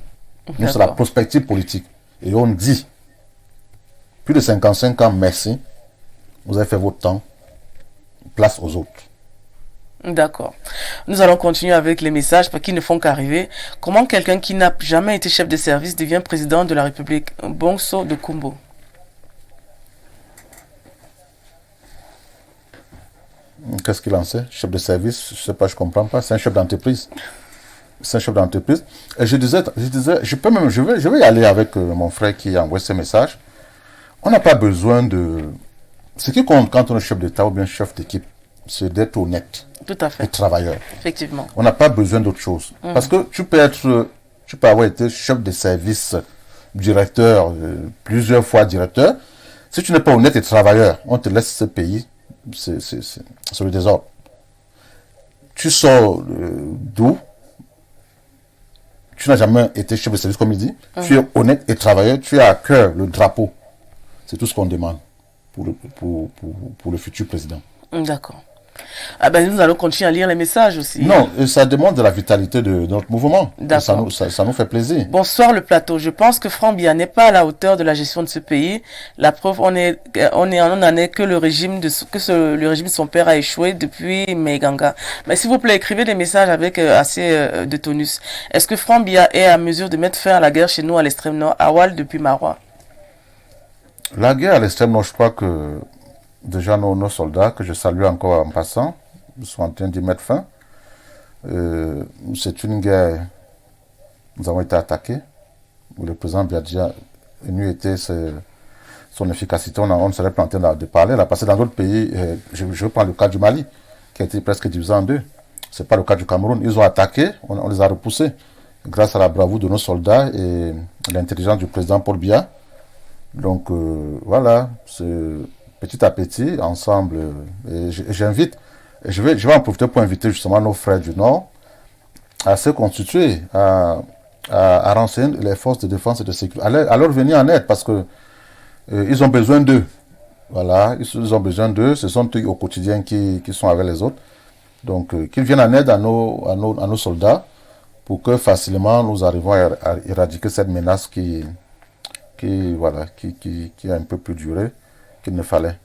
Nous, c'est la prospective politique. Et on dit, plus de 55 ans, merci. Vous avez fait votre temps. Place aux autres. D'accord. Nous allons continuer avec les messages parce qu'ils ne font qu'arriver. Comment quelqu'un qui n'a jamais été chef de service devient président de la République? Bongso de Kumbo. Qu'est-ce qu'il en sait? Chef de service, je sais pas, je comprends pas. C'est un chef d'entreprise. C'est un chef d'entreprise. Et je disais, je vais y aller avec mon frère qui a envoyé ce message. On n'a pas besoin de... Ce qui compte quand on est chef d'État ou bien chef d'équipe, c'est d'être honnête. Tout à fait. Et travailleur. Effectivement. On n'a pas besoin d'autre chose. Parce que tu peux avoir été chef de service, directeur, plusieurs fois directeur. Si tu n'es pas honnête et travailleur, on te laisse ce pays. C'est le désordre. Tu sors d'où? Tu n'as jamais été chef de service comme il dit. Tu es honnête et travailleur. Tu as à cœur le drapeau. C'est tout ce qu'on demande pour le futur président. D'accord. Ah ben, nous allons continuer à lire les messages aussi. Non, ça demande de la vitalité de notre mouvement. Ça nous fait plaisir. Bonsoir le plateau. Je pense que Franck Biya n'est pas à la hauteur de la gestion de ce pays. La preuve, on en est que le régime de son père a échoué depuis Meganga. Mais s'il vous plaît, écrivez des messages avec assez de tonus. Est-ce que Franck Biya est à mesure de mettre fin à la guerre chez nous à l'extrême nord, à Wal depuis Marois? La guerre à l'extrême nord, je crois que déjà nos soldats, que je salue encore en passant, sont en train d'y mettre fin. C'est une guerre, nous avons été attaqués. Le président Biadja a nu été son efficacité, on ne serait pas en train de parler là, parce que dans d'autres pays, je prends le cas du Mali, qui a été presque divisé en deux. Ce n'est pas le cas du Cameroun. Ils ont attaqué, on les a repoussés, grâce à la bravoure de nos soldats et l'intelligence du président Paul Biya. Donc voilà, petit à petit, ensemble, et j'invite, je vais en profiter pour inviter justement nos frères du Nord à se constituer, à renseigner les forces de défense et de sécurité, à leur venir en aide parce que ils ont besoin d'eux. Voilà, ils ont besoin d'eux, ce sont eux au quotidien qui sont avec les autres. Donc qu'ils viennent en aide à nos soldats pour que facilement nous arrivons à éradiquer cette menace qui a un peu plus duré qu'il ne fallait.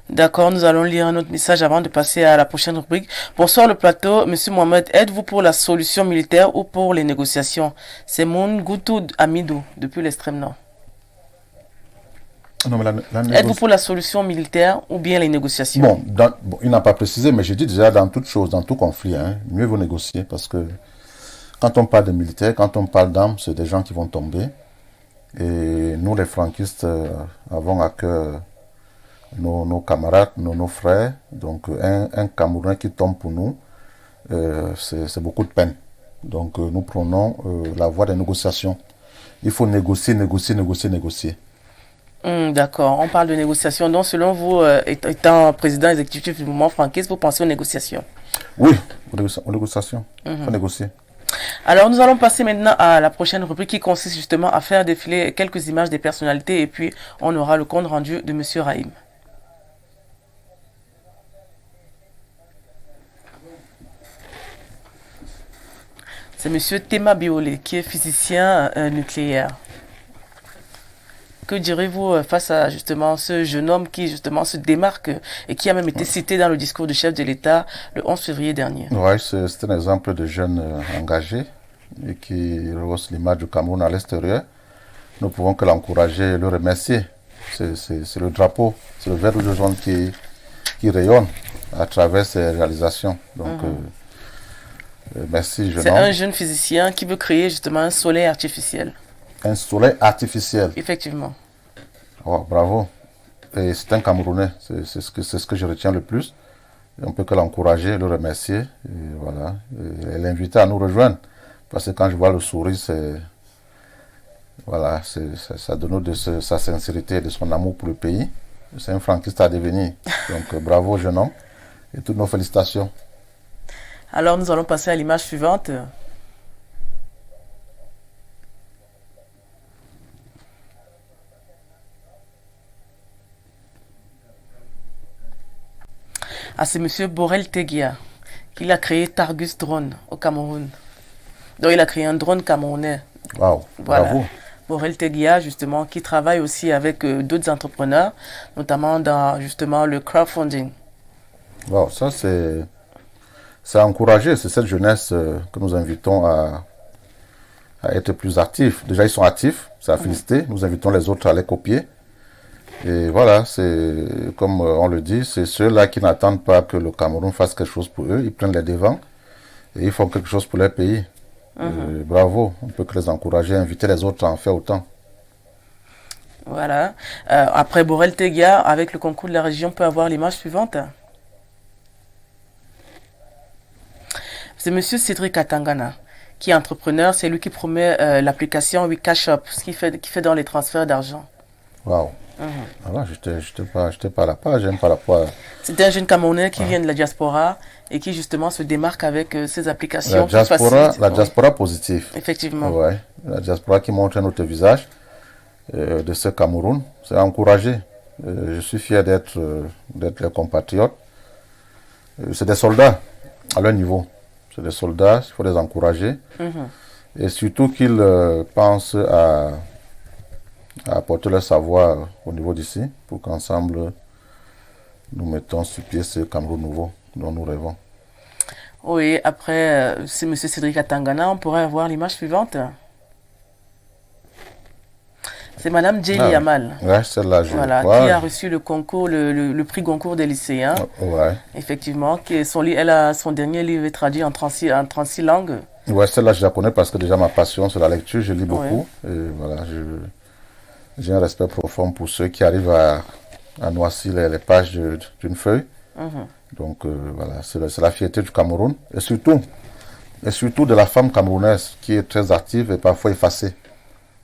D'accord, nous allons lire un autre message avant de passer à la prochaine rubrique. Bonsoir le plateau, Monsieur Mohamed, êtes-vous pour la solution militaire ou pour les négociations? C'est Moun Goutou Amidou, depuis l'extrême nord. Non, mais êtes-vous pour la solution militaire ou bien les négociations? Bon, il n'a pas précisé, mais je dis déjà dans toute chose, dans tout conflit, mieux vaut négocier parce que quand on parle de militaires, quand on parle d'armes, c'est des gens qui vont tomber. Et nous, les franquistes, avons à cœur nos camarades, nos frères. Donc, un Camerounais qui tombe pour nous, c'est beaucoup de peine. Donc, nous prenons la voie des négociations. Il faut négocier. D'accord, on parle de négociations. Donc, selon vous, étant président exécutif du mouvement franquiste, vous pensez aux négociations? Oui, aux négociations. Il faut négocier. Alors, nous allons passer maintenant à la prochaine rubrique qui consiste justement à faire défiler quelques images des personnalités et puis on aura le compte rendu de M. Rahim. C'est M. Tema Biolé qui est physicien nucléaire. Que direz-vous face à justement ce jeune homme qui justement se démarque et qui a même été cité dans le discours du chef de l'État le 11 février dernier? Oui, c'est un exemple de jeune engagé et qui rehausse l'image du Cameroun à l'extérieur. Nous ne pouvons que l'encourager et le remercier. C'est le drapeau, c'est le vert rouge jaune qui rayonne à travers ses réalisations. Donc, merci jeune homme. C'est un jeune physicien qui veut créer justement un soleil artificiel. Un soleil artificiel. Effectivement. Oh, bravo. Et c'est un Camerounais. C'est ce que je retiens le plus. On ne peut que l'encourager, le remercier. Et voilà. Et l'inviter à nous rejoindre. Parce que quand je vois le sourire, voilà, ça donne de sa sincérité et de son amour pour le pays. C'est un franquiste à devenir. Donc bravo jeune homme et toutes nos félicitations. Alors nous allons passer à l'image suivante. Ah, c'est monsieur Borel Tegia qui a créé Targus Drone au Cameroun. Donc il a créé un drone camerounais. Waouh, Voilà. bravo. Borel Tegia, justement, qui travaille aussi avec d'autres entrepreneurs, notamment dans justement le crowdfunding. Wow, ça c'est encouragé, c'est cette jeunesse que nous invitons à être plus actifs. Déjà ils sont actifs, c'est à féliciter, nous invitons les autres à les copier. Et voilà, c'est comme on le dit, c'est ceux-là qui n'attendent pas que le Cameroun fasse quelque chose pour eux, ils prennent les devants et ils font quelque chose pour leur pays. Bravo, on peut que les encourager, inviter les autres à en faire autant. Voilà. Après Borel Tegia, avec le concours de la région, on peut avoir l'image suivante. C'est monsieur Cédric Atangana, qui est entrepreneur. C'est lui qui promet l'application WeCashUp, qui fait dans les transferts d'argent. Waouh. Alors, j'étais pas à la page, j'aime par rapport à... C'est un jeune Camerounais qui vient de la diaspora et qui justement se démarque avec ces applications. La diaspora positive. Effectivement. Ouais. La diaspora qui montre un autre visage de ce Cameroun. C'est encouragé. Je suis fier d'être les compatriotes. C'est des soldats à leur niveau. C'est des soldats, il faut les encourager. Et surtout qu'ils pensent à apporter leur savoir au niveau d'ici pour qu'ensemble nous mettons sur pied ce Cameroun nouveau dont nous rêvons. Oui, après, c'est M. Cédric Atangana, on pourrait avoir l'image suivante. C'est Mme Djeli Amal. Ouais, celle-là, qui a reçu le concours, le prix Goncourt des lycéens. Ouais. Effectivement, son dernier livre est traduit en 36 langues. Ouais, celle-là, je la connais parce que déjà ma passion, c'est la lecture, je lis beaucoup. Ouais. Et voilà, j'ai un respect profond pour ceux qui arrivent à noircir les pages d'une feuille. Donc voilà, c'est la fierté du Cameroun. Et surtout de la femme camerounaise qui est très active et parfois effacée.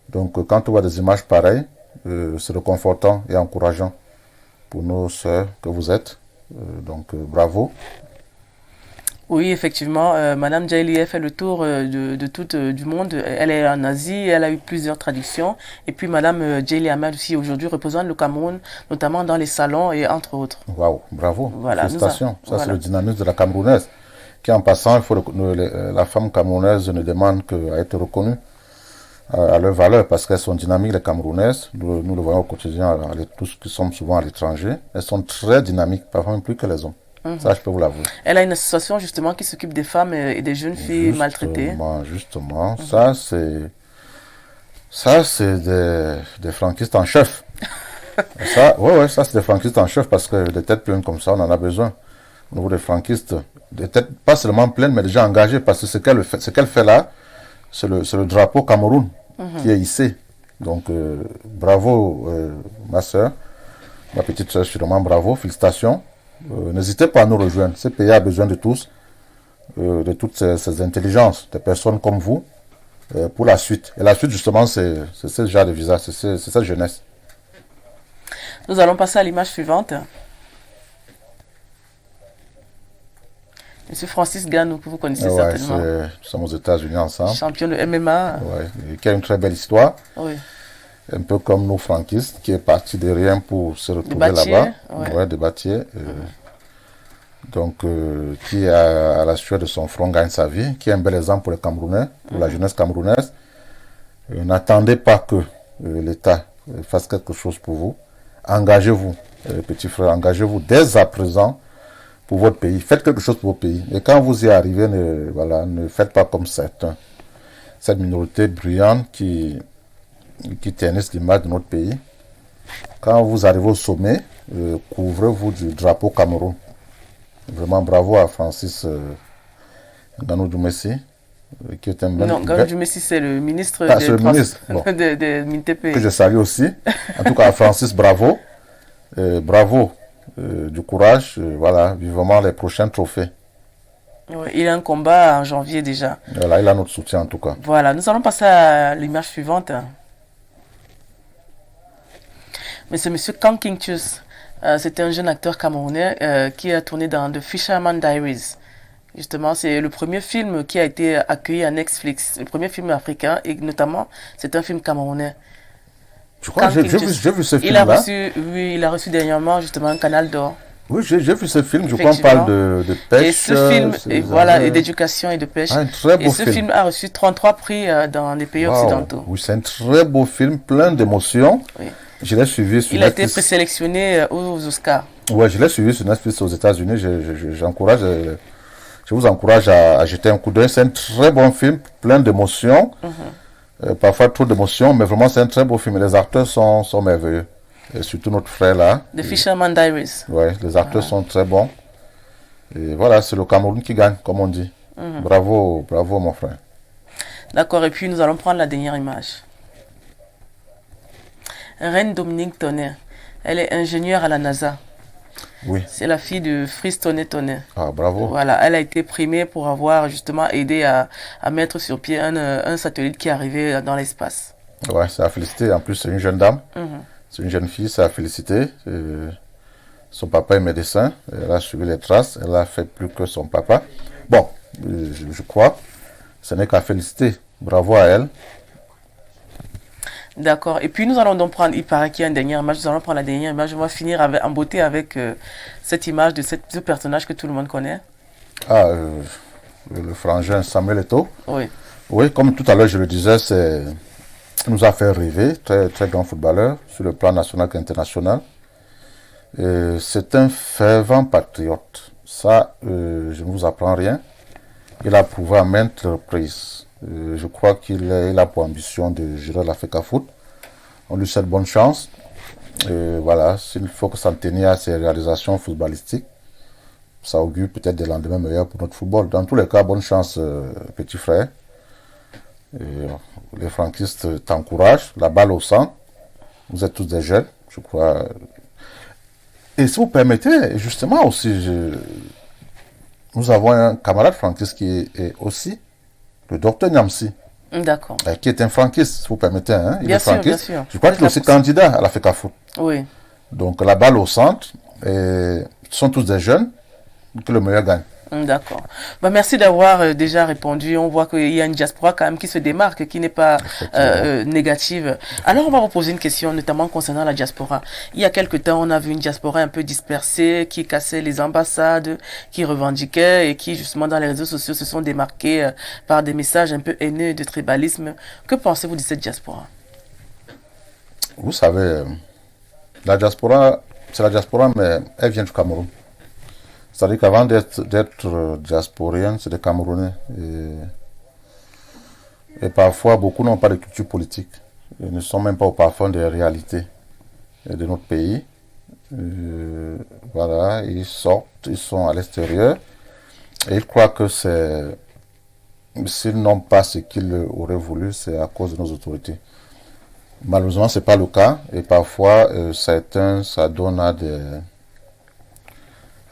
Donc quand on voit des images pareilles, c'est réconfortant et encourageant pour nos sœurs que vous êtes. Donc bravo. Oui, effectivement, Madame Djeli a fait le tour de tout du monde. Elle est en Asie, elle a eu plusieurs traductions. Et puis Madame Djeli Amal aussi aujourd'hui représente le Cameroun, notamment dans les salons et entre autres. Waouh, bravo, voilà, félicitations. C'est le dynamisme de la Camerounaise. Qui en passant, la femme camerounaise ne demande qu'à être reconnue à leur valeur parce qu'elles sont dynamiques, les Camerounaises. Nous le voyons au quotidien, tous qui sommes souvent à l'étranger. Elles sont très dynamiques, parfois même plus que les hommes. Ça, je peux vous l'avouer. Elle a une association justement qui s'occupe des femmes et des jeunes filles maltraitées. Justement, ça c'est des franquistes en chef. Ça c'est des franquistes en chef parce que des têtes pleines comme ça, on en a besoin. Au niveau des franquistes, des têtes pas seulement pleines, mais déjà engagées parce que ce qu'elle fait là, c'est le drapeau Cameroun qui est hissé. Donc, bravo, ma soeur, ma petite soeur, sûrement bravo, félicitations. N'hésitez pas à nous rejoindre. Ce pays a besoin de tous, de toutes ces intelligences, des personnes comme vous, pour la suite. Et la suite, justement, c'est ce genre de visage, c'est cette jeunesse. Nous allons passer à l'image suivante. Monsieur Francis Ganou, que vous connaissez certainement. Nous sommes aux États-Unis ensemble. Champion de MMA. Ouais, qui a une très belle histoire. Oui. Un peu comme nos franquistes, qui est parti de rien pour se retrouver là-bas. De Bâtier. Donc, qui à la sueur de son front gagne sa vie, qui est un bel exemple pour les Camerounais, pour la jeunesse camerounaise. N'attendez pas que l'État fasse quelque chose pour vous. Engagez-vous, petits frères, engagez-vous dès à présent pour votre pays. Faites quelque chose pour votre pays. Et quand vous y arrivez, ne faites pas comme certains. Cette minorité bruyante qui ternissent l'image de notre pays. Quand vous arrivez au sommet, couvrez-vous du drapeau Cameroun. Vraiment bravo à Francis Ganou Djoumessi, qui est un Non, Ganou Djoumessi, c'est le ministre de MINTP. Que je salue aussi. En tout cas, à Francis, bravo. Bravo du courage, voilà, vivement les prochains trophées. Ouais, il a un combat en janvier déjà. Voilà, il a notre soutien en tout cas. Voilà, nous allons passer à l'image suivante. Mais c'est Monsieur Kang King-chus. C'était un jeune acteur camerounais qui a tourné dans The Fisherman Diaries. Justement, c'est le premier film qui a été accueilli à Netflix, le premier film africain, et notamment, c'est un film camerounais. Je crois que j'ai vu ce film-là. Il a reçu dernièrement justement un canal d'or. Oui, j'ai vu ce film, je crois qu'on parle de pêche. Et ce film, et d'éducation et de pêche. Un très beau film. Et ce film a reçu 33 prix dans les pays occidentaux. Oui, c'est un très beau film, plein d'émotions. Oui. Je l'ai suivi sur Netflix. Il a été présélectionné aux Oscars. Oui, je l'ai suivi sur Netflix aux États-Unis. Je vous encourage à jeter un coup d'œil. C'est un très bon film, plein d'émotions. Parfois trop d'émotions, mais vraiment c'est un très beau film. Les acteurs sont merveilleux. Et surtout notre frère là. The Fisherman Diaries. Oui, les acteurs sont très bons. Et voilà, c'est le Cameroun qui gagne, comme on dit. Bravo, bravo mon frère. D'accord, et puis nous allons prendre la dernière image. Reine Dominique Tonnerre. Elle est ingénieure à la NASA. Oui. C'est la fille de Fritz Tonnerre. Ah, bravo. Voilà, elle a été primée pour avoir justement aidé à mettre sur pied un satellite qui est arrivé dans l'espace. Ouais, c'est à féliciter. En plus, c'est une jeune dame. C'est une jeune fille, c'est à féliciter. Son papa est médecin. Elle a suivi les traces. Elle a fait plus que son papa. Bon, je crois. Ce n'est qu'à féliciter. Bravo à elle. D'accord. Et puis nous allons donc prendre, il paraît qu'il y a une dernière image, nous allons prendre la dernière image. On va finir en beauté avec cette image de ce personnage que tout le monde connaît. Ah, le frangin Samuel Eto'o. Oui. Oui, comme tout à l'heure je le disais, il nous a fait rêver, très, très grand footballeur, sur le plan national qu'international. C'est un fervent patriote. Ça, je ne vous apprends rien. Il a prouvé à maintes reprises. Je crois qu'il a pour ambition de gérer l'Africa Foot. On lui souhaite bonne chance. Voilà, s'il faut que s'en tenir à ses réalisations footballistiques, ça augure peut-être des lendemains meilleurs pour notre football. Dans tous les cas, bonne chance, petit frère. Les franquistes t'encouragent, la balle au sang. Vous êtes tous des jeunes, je crois. Et si vous permettez, justement aussi, nous avons un camarade franquiste qui est aussi le docteur Niamsi. D'accord. Qui est un franquiste, si vous permettez. Hein, il bien est sûr, franquiste. bien sûr. Je crois qu'il est aussi candidat à l'Africa Foot. Oui. Donc la balle au centre, et ce sont tous des jeunes, que le meilleur gagne. D'accord. Merci d'avoir déjà répondu. On voit qu'il y a une diaspora quand même qui se démarque, qui n'est pas négative. Alors on va vous poser une question, notamment concernant la diaspora. Il y a quelque temps, on a vu une diaspora un peu dispersée, qui cassait les ambassades, qui revendiquait et qui justement dans les réseaux sociaux se sont démarqués par des messages un peu haineux de tribalisme. Que pensez-vous de cette diaspora? Vous savez, la diaspora, c'est la diaspora, mais elle vient du Cameroun. C'est-à-dire qu'avant d'être diasporiens, c'est des Camerounais. Et parfois, beaucoup n'ont pas de culture politique. Ils ne sont même pas au parfum des réalités de notre pays. Voilà, ils sortent, ils sont à l'extérieur. Et ils croient que s'ils n'ont pas ce qu'ils auraient voulu, c'est à cause de nos autorités. Malheureusement, ce n'est pas le cas. Et parfois, ça donne à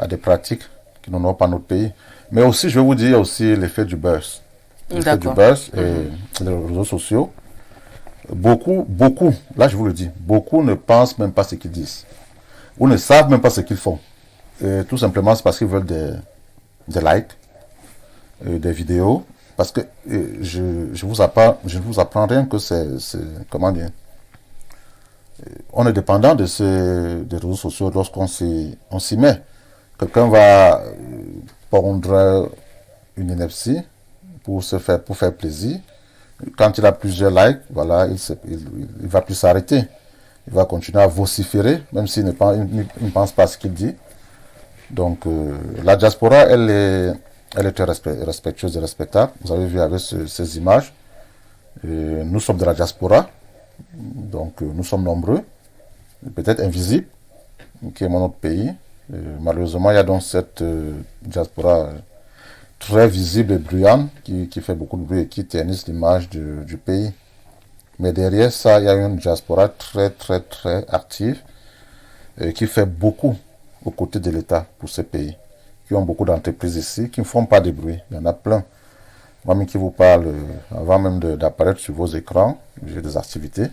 des pratiques qui n'ont pas notre pays. Mais aussi, je vais vous dire aussi l'effet du buzz. L'effet du buzz et les réseaux sociaux. Beaucoup, là je vous le dis, beaucoup ne pensent même pas ce qu'ils disent. Ou ne savent même pas ce qu'ils font. Et tout simplement, c'est parce qu'ils veulent des likes, des vidéos. Parce que je ne vous apprends rien que c'est comment dire, on est dépendant des réseaux sociaux lorsqu'on s'y met. Quelqu'un va pondre une ineptie pour faire plaisir. Quand il a plusieurs likes, voilà, il va plus s'arrêter. Il va continuer à vociférer, même s'il ne pense pas à ce qu'il dit. Donc, la diaspora, elle est très respectueuse et respectable. Vous avez vu avec ces images. Nous sommes de la diaspora, donc nous sommes nombreux, peut-être invisibles, qui est notre pays. Malheureusement, il y a donc cette diaspora très visible et bruyante qui fait beaucoup de bruit et qui ternisse l'image du pays. Mais derrière ça, il y a une diaspora très, très, très active qui fait beaucoup aux côtés de l'État pour ces pays, qui ont beaucoup d'entreprises ici, qui ne font pas de bruit. Il y en a plein. Moi-même qui vous parle, avant même d'apparaître sur vos écrans, j'ai des activités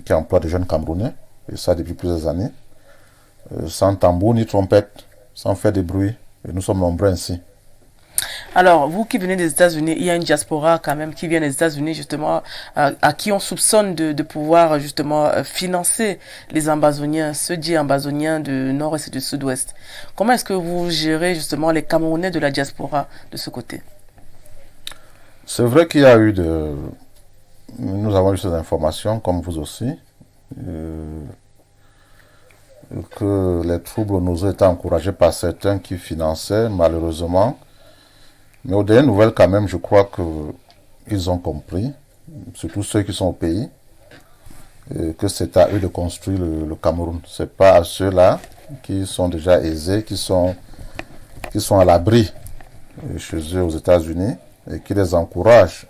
qui emploient des jeunes Camerounais, et ça depuis plusieurs années, sans tambour ni trompette, sans faire de bruit. Et nous sommes nombreux ainsi. Alors, vous qui venez des États-Unis, il y a une diaspora quand même qui vient des États-Unis justement, à qui on soupçonne de pouvoir justement financer les Ambazoniens, ceux dits Ambazoniens du Nord-Est et du Sud-Ouest. Comment est-ce que vous gérez justement les Camerounais de la diaspora de ce côté? C'est vrai qu'il y a eu de... Nous avons eu ces informations, comme vous aussi, que les troubles nous ont été encouragés par certains qui finançaient, malheureusement. Mais aux dernières nouvelles, quand même, je crois qu'ils ont compris, surtout ceux qui sont au pays, que c'est à eux de construire le Cameroun. Ce n'est pas à ceux-là qui sont déjà aisés, qui sont à l'abri chez eux aux États-Unis et qui les encouragent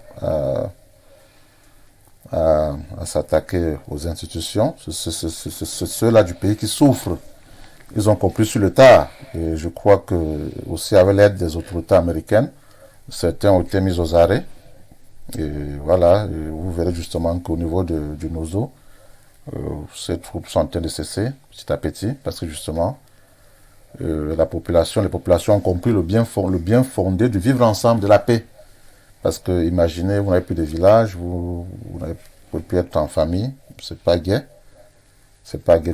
à s'attaquer aux institutions. C'est ceux-là du pays qui souffrent. Ils ont compris sur le tard. Et je crois que aussi avec l'aide des autorités américaines, certains ont été mis aux arrêts. Et voilà, et vous verrez justement qu'au niveau du NOZO, ces troupes sont en train de cesser petit à petit, parce que justement, les populations ont compris le bien fondé du vivre ensemble, de la paix. Parce que imaginez, vous n'avez plus de village, vous pouvez plus être en famille, c'est pas gai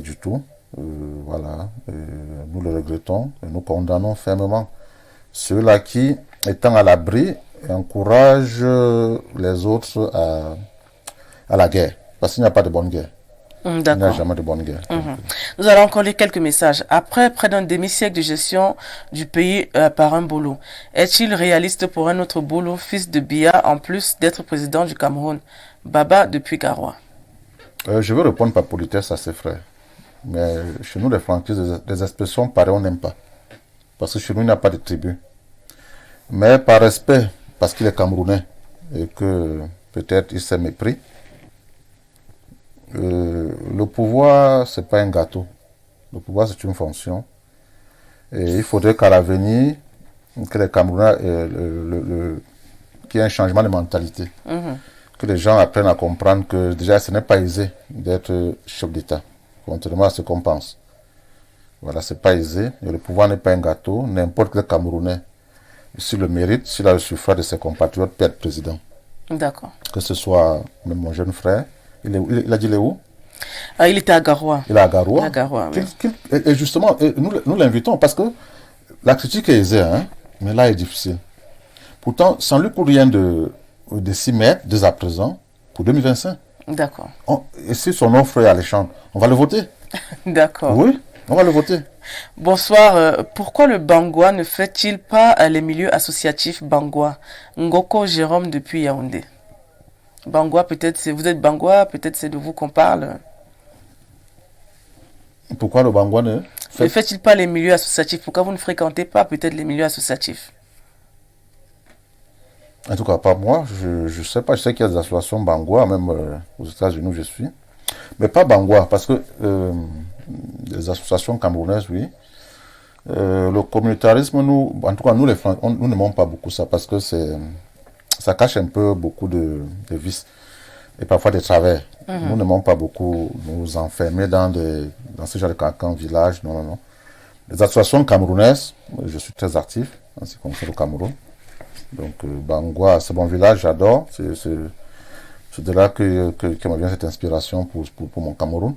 du tout. Voilà, nous le regrettons et nous condamnons fermement ceux-là qui, étant à l'abri, encouragent les autres à la guerre. Parce qu'il n'y a pas de bonne guerre. Il n'y a jamais de bonne guerre. Nous allons encore lire quelques messages. Après près d'un demi-siècle de gestion du pays par un Bolo, est-il réaliste pour un autre Bolo, fils de Biya, en plus d'être président du Cameroun? Baba depuis Garoua. Je veux répondre par politesse à ses frères. Mais chez nous, les franquises, des expressions pareilles, on n'aime pas. Parce que chez nous, il n'y a pas de tribu. Mais par respect, parce qu'il est Camerounais, et que peut-être il s'est mépris, le pouvoir, c'est pas un gâteau. Le pouvoir, c'est une fonction. Et il faudrait qu'à l'avenir, que les Camerounais, qu'il y ait un changement de mentalité. Que les gens apprennent à comprendre que déjà, ce n'est pas aisé d'être chef d'État, contrairement à ce qu'on pense. Voilà, c'est pas aisé. Et le pouvoir n'est pas un gâteau. N'importe quel Camerounais, s'il le mérite, s'il a le suffrage de ses compatriotes, peut être président. D'accord. Que ce soit même mon jeune frère. Il a dit, il est où? Il était à Garoua. Il est à Garoua. À Garoua, oui. Et justement, nous l'invitons parce que la critique est aisée, hein, mais là, elle est difficile. Pourtant, sans lui pour rien de s'y mettre, dès à présent, pour 2025. D'accord. Et si son offre est alléchante, on va le voter. D'accord. Oui, on va le voter. Bonsoir. Pourquoi le Bangwa ne fait-il pas les milieux associatifs Bangwa? Ngoko Jérôme depuis Yaoundé. Bangwa, peut-être vous êtes Bangwa, peut-être c'est de vous qu'on parle. Pourquoi le Bangwa ne fait-il pas les milieux associatifs? Pourquoi vous ne fréquentez pas peut-être les milieux associatifs? En tout cas, pas moi. Je sais pas. Je sais qu'il y a des associations Bangwa, même aux États-Unis où je suis. Mais pas Bangwa, parce que les associations camerounaises, oui. Le communautarisme, en tout cas, nous les Français, nous n'aimons pas beaucoup ça, parce que ça cache un peu beaucoup de vices et parfois des travers. Nous n'aimons pas beaucoup nous enfermer dans ce genre de cancans, village, non. Les associations camerounaises, je suis très actif en ce qui concerne le Cameroun. Donc, Bangwa, c'est mon village, j'adore. C'est de là que me vient cette inspiration pour mon Cameroun.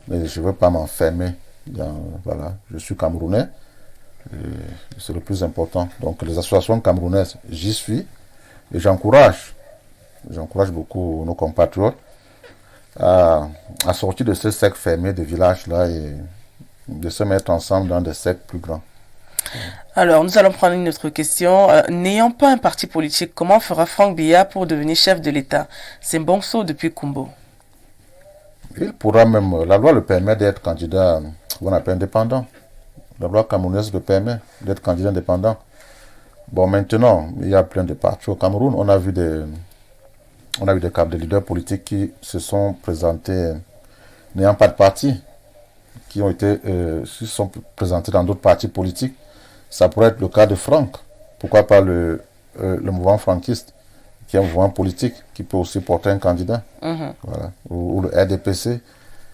Mais je ne veux pas m'enfermer. Voilà, je suis Camerounais. C'est le plus important. Donc, les associations camerounaises, j'y suis. Et j'encourage beaucoup nos compatriotes à sortir de ce cercle fermé de villages-là et de se mettre ensemble dans des cercles plus grands. Alors, nous allons prendre une autre question. N'ayant pas un parti politique, comment fera Franck Biya pour devenir chef de l'État? C'est Bonso depuis Kumbo. Il pourra même, la loi le permet d'être candidat, on appelle indépendant. La loi camerounaise le permet d'être candidat indépendant. Bon, maintenant, il y a plein de partis au Cameroun. On a vu des leaders politiques qui se sont présentés n'ayant pas de parti. qui qui sont présentés dans d'autres partis politiques. Ça pourrait être le cas de Franck. Pourquoi pas le mouvement franquiste, qui est un mouvement politique, qui peut aussi porter un candidat. Voilà. Ou le RDPC,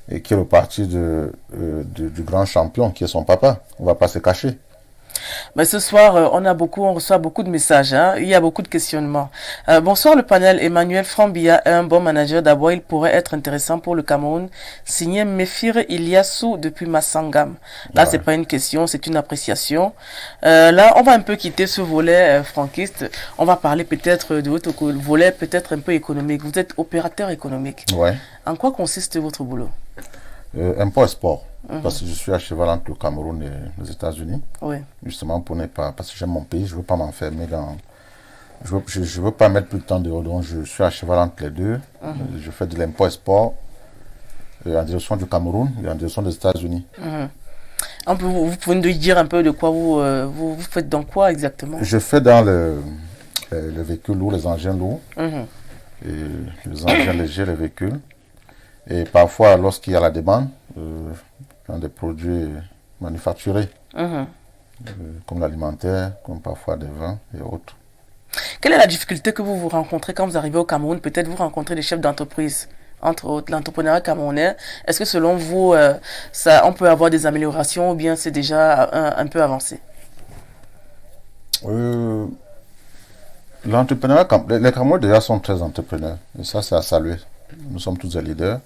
et qui est le parti du grand champion, qui est son papa. On ne va pas se cacher. Mais ce soir, on reçoit beaucoup de messages. Hein. Il y a beaucoup de questionnements. Bonsoir le panel. Emmanuel Frambia est un bon manager. D'abord, il pourrait être intéressant pour le Cameroun. Signé Méfire Iliassou depuis Massangam. Là, c'est pas une question, c'est une appréciation. Là, on va un peu quitter ce volet franquiste. On va parler peut-être de votre volet peut-être un peu économique. Vous êtes opérateur économique. Ouais. En quoi consiste votre boulot? Import-export. Parce que je suis à cheval entre le Cameroun et les États-Unis. Oui. Justement pour ne pas, parce que j'aime mon pays, je ne veux pas m'enfermer dans. Je veux pas mettre plus de temps dehors, donc je suis à cheval entre les deux. Je fais de l'import-export en direction du Cameroun et en direction des États-Unis. Vous pouvez nous dire un peu de quoi vous faites dans quoi exactement? Je fais dans le véhicule lourd, les engins lourds, et les engins légers, les véhicules. Et parfois, lorsqu'il y a la demande, dans des produits manufacturés, comme l'alimentaire, comme parfois des vins et autres. Quelle est la difficulté que vous rencontrez quand vous arrivez au Cameroun? Peut-être vous rencontrez des chefs d'entreprise, entre autres l'entrepreneuriat camerounais. Est-ce que selon vous, on peut avoir des améliorations ou bien c'est déjà un peu avancé? L'entrepreneuriat, les Camerounais déjà sont très entrepreneurs. Et ça, c'est à saluer. Nous sommes tous des leaders.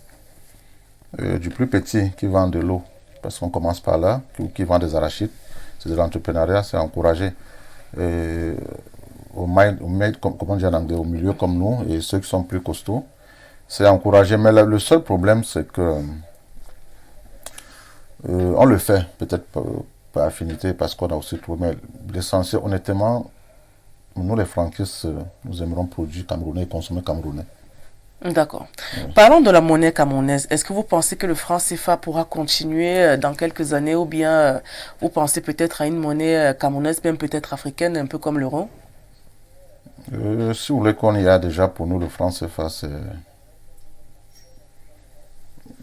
Du plus petit qui vend de l'eau, parce qu'on commence par là, ou qui vend des arachides, c'est de l'entrepreneuriat, c'est encouragé. Au milieu comme nous, et ceux qui sont plus costauds, c'est encouragé. Mais le seul problème, c'est que on le fait, peut-être par affinité, parce qu'on a aussi trouvé, mais l'essentiel, honnêtement, nous les franquistes, nous aimerons produire camerounais et consommer camerounais. D'accord. Parlons de la monnaie camerounaise. Est-ce que vous pensez que le franc CFA pourra continuer dans quelques années ou bien vous pensez peut-être à une monnaie camerounaise, même peut-être africaine, un peu comme l'euro? Si vous voulez qu'on y a déjà pour nous, le franc CFA,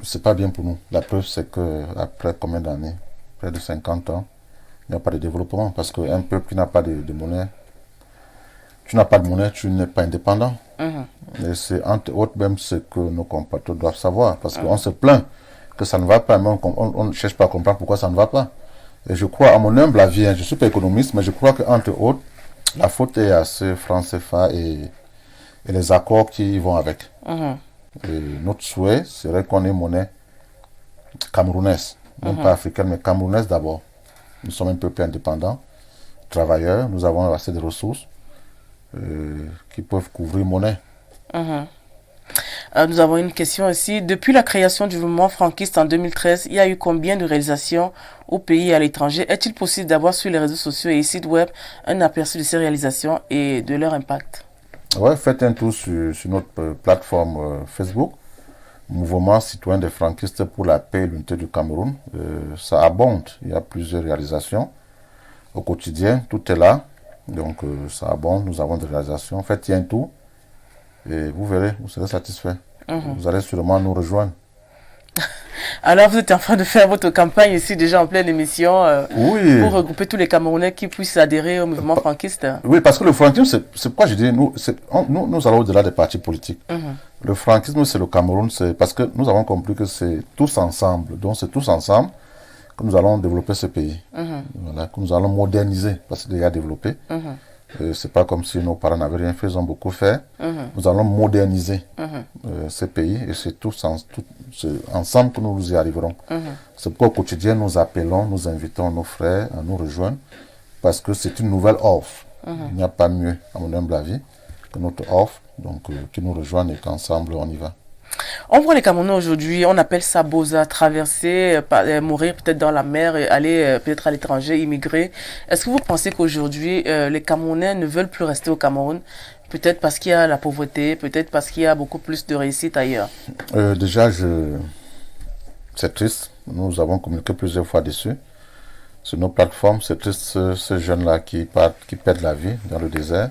c'est pas bien pour nous. La preuve, c'est qu'après combien d'années? Près de 50 ans, il n'y a pas de développement. Parce qu'un peuple qui n'a pas de monnaie, tu n'as pas de monnaie, tu n'es pas indépendant. Et c'est entre autres même ce que nos compatriotes doivent savoir. Parce qu'on se plaint que ça ne va pas, mais on ne cherche pas à comprendre pourquoi ça ne va pas. Et je crois, à mon humble avis, je ne suis pas économiste, mais je crois qu'entre autres, la faute est à ce franc CFA et les accords qui y vont avec. Et notre souhait serait qu'on ait une monnaie camerounaise, non pas africaine, mais camerounaise d'abord. Nous sommes un peuple indépendant, travailleurs, nous avons assez de ressources qui peuvent couvrir monnaie. Nous avons une question ici. Depuis la création du mouvement franquiste en 2013, il y a eu combien de réalisations au pays et à l'étranger? Est-il possible d'avoir sur les réseaux sociaux et sites web un aperçu de ces réalisations et de leur impact? Ouais, faites un tour sur notre plateforme Facebook, Mouvement citoyen des franquistes pour la paix et l'unité du Cameroun. Ça abonde, il y a plusieurs réalisations. Au quotidien, tout est là. Donc ça abonde, nous avons des réalisations. Faites un tour et vous verrez, vous serez satisfait. Vous allez sûrement nous rejoindre. Alors vous êtes en train de faire votre campagne ici déjà en pleine émission oui. Pour regrouper tous les Camerounais qui puissent adhérer au mouvement franquiste. Oui, parce que le franquisme, c'est pourquoi je dis, nous allons au-delà des partis politiques. Le franquisme, c'est le Cameroun, c'est parce que nous avons compris que c'est tous ensemble. Donc c'est tous ensemble que nous allons développer ce pays. Voilà, que nous allons moderniser, parce qu'il est déjà développé. C'est pas comme si nos parents n'avaient rien fait, ils ont beaucoup fait. Nous allons moderniser ce pays et c'est tous ensemble que nous y arriverons. C'est pourquoi au quotidien nous appelons, nous invitons nos frères à nous rejoindre parce que c'est une nouvelle offre. Il n'y a pas mieux, à mon humble avis, que notre offre, donc qu'ils nous rejoignent et qu'ensemble on y va. On voit les Camerounais aujourd'hui, on appelle ça Boza, traverser, mourir peut-être dans la mer, et aller peut-être à l'étranger, immigrer. Est-ce que vous pensez qu'aujourd'hui, les Camerounais ne veulent plus rester au Cameroun? Peut-être parce qu'il y a la pauvreté, peut-être parce qu'il y a beaucoup plus de réussite ailleurs. Déjà, c'est triste. Nous avons communiqué plusieurs fois dessus. Sur nos plateformes, c'est triste ces jeunes-là qui perdent la vie dans le désert.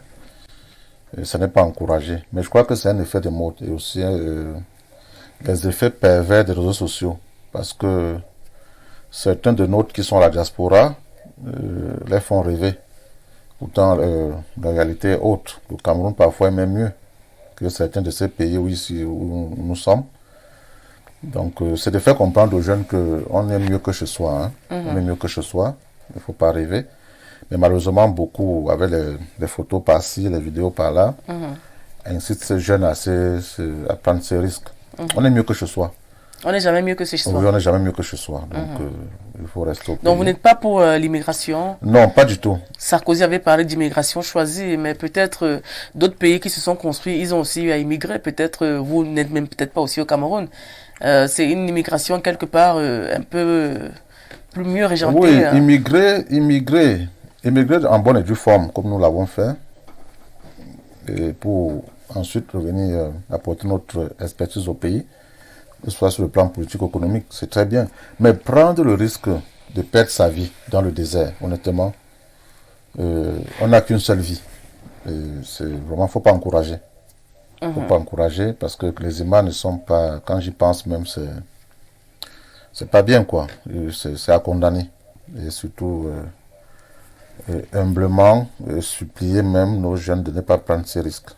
Et ça n'est pas encouragé. Mais je crois que c'est un effet de mode et aussi les effets pervers des réseaux sociaux. Parce que certains de nôtres qui sont à la diaspora les font rêver. Pourtant, la réalité est autre. Le Cameroun parfois est même mieux que certains de ces pays où nous sommes. Donc, c'est de faire comprendre aux jeunes qu'on est mieux que chez soi. On est mieux que chez soi. Il ne faut pas rêver. Mais malheureusement, beaucoup, avec les photos par-ci, les vidéos par-là, incitent ces jeunes à prendre ces risques. On est mieux que chez soi. On n'est jamais mieux que chez soi. Oui, on n'est jamais mieux que chez soi. Donc, il faut rester au pays. Donc, vous n'êtes pas pour l'immigration? Non, pas du tout. Sarkozy avait parlé d'immigration choisie, mais peut-être d'autres pays qui se sont construits, ils ont aussi eu à immigrer. Peut-être vous n'êtes même peut-être pas aussi au Cameroun. C'est une immigration quelque part un peu plus mieux régentée. Oui, immigrer en bonne et due forme, comme nous l'avons fait, et pour ensuite revenir apporter notre expertise au pays, que ce soit sur le plan politique, économique, c'est très bien. Mais prendre le risque de perdre sa vie dans le désert, honnêtement, on n'a qu'une seule vie. C'est vraiment, faut pas encourager. Faut pas encourager parce que les images ne sont pas, quand j'y pense même, c'est pas bien quoi. C'est à condamner. Et surtout, humblement, supplier même nos jeunes de ne pas prendre ces risques.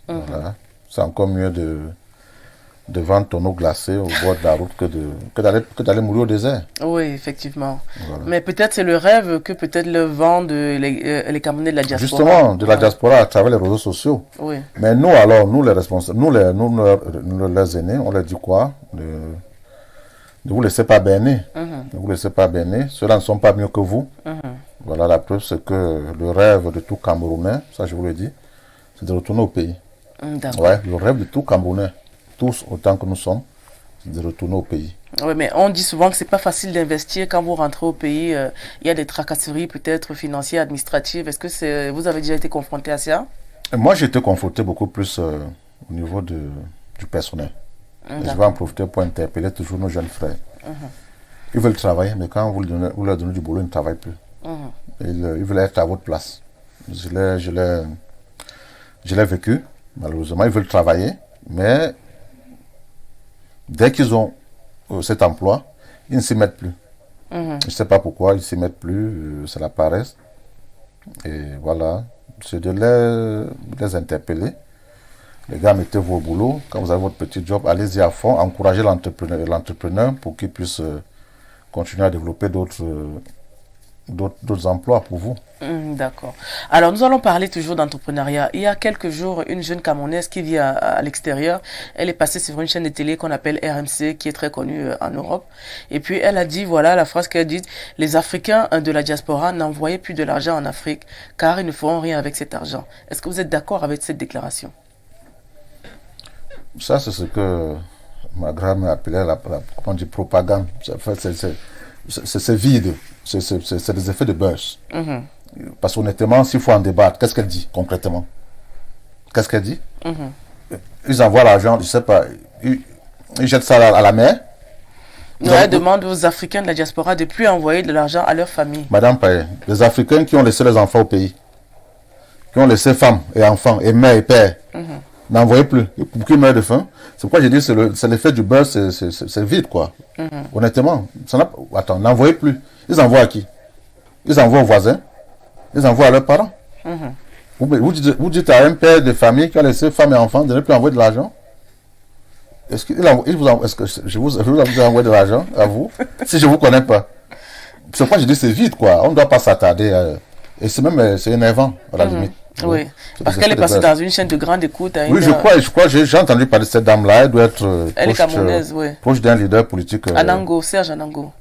Voilà. C'est encore mieux de vendre ton eau glacée au bord de la route que d'aller mourir au désert. Oui, effectivement. Voilà. Mais peut-être c'est le rêve que peut-être le vendent les Camerounais de la diaspora. Justement, de la diaspora à travers les réseaux sociaux. Oui. Mais nous, alors, nous les responsables, nous les aînés, on leur dit quoi? Ne vous laissez pas berner. Ne vous laissez pas berner. Ceux-là ne sont pas mieux que vous. Voilà, la preuve, c'est que le rêve de tout Camerounais, ça je vous le dis, c'est de retourner au pays. Ouais, le rêve de tout Camerounais, tous autant que nous sommes, c'est de retourner au pays. Oui, mais on dit souvent que c'est pas facile d'investir quand vous rentrez au pays. Il y a des tracasseries peut-être financières, administratives. Est-ce que vous avez déjà été confronté à ça? Moi, j'ai été confronté beaucoup plus au niveau du personnel. Et je vais en profiter pour interpeller toujours nos jeunes frères. Ils veulent travailler, mais quand vous leur donnez du boulot, ils ne travaillent plus. Ils veulent être à votre place. Je l'ai vécu, malheureusement. Ils veulent travailler, mais dès qu'ils ont cet emploi, ils ne s'y mettent plus. Je ne sais pas pourquoi ils ne s'y mettent plus, c'est la paresse. Et voilà, c'est de les interpeller. Les gars, mettez-vous au boulot. Quand vous avez votre petit job, allez-y à fond. Encouragez l'entrepreneur pour qu'il puisse continuer à développer d'autres emplois pour vous. D'accord. Alors, nous allons parler toujours d'entrepreneuriat. Il y a quelques jours, une jeune Camerounaise qui vit à l'extérieur, elle est passée sur une chaîne de télé qu'on appelle RMC, qui est très connue en Europe. Et puis, elle a dit, voilà la phrase qu'elle dit, les Africains de la diaspora n'envoyaient plus de l'argent en Afrique, car ils ne feront rien avec cet argent. Est-ce que vous êtes d'accord avec cette déclaration? Ça, c'est ce que ma grand-mère appelait la propagande. C'est vide. C'est des effets de buzz. Parce qu'honnêtement, s'il faut en débattre, qu'est-ce qu'elle dit concrètement? Qu'est-ce qu'elle dit? Ils envoient l'argent, je ne sais pas, ils jettent ça à la mer. Elle demande aux Africains de la diaspora de ne plus envoyer de l'argent à leur famille. Madame Paye, les Africains qui ont laissé les enfants au pays, qui ont laissé femmes et enfants, et mères et pères, n'envoyez plus. Pour qu'ils meurent de faim. C'est pourquoi j'ai dit c'est l'effet du beurre, c'est vide, quoi. Honnêtement. Attends, n'envoyez plus. Ils envoient à qui? Ils envoient aux voisins. Ils envoient à leurs parents. Vous dites à un père de famille qui a laissé femme et enfants de ne plus envoyer de l'argent? Est-ce que je vous envoie de l'argent à vous si je ne vous connais pas? C'est pourquoi j'ai dit c'est vide, quoi. On ne doit pas s'attarder. Et c'est énervant, à la limite. Oui, parce qu'elle est passée dans une chaîne de grande écoute. Oui, je crois, j'ai entendu parler de cette dame-là. Elle doit être proche d'un leader politique. Anango, Serge Anango.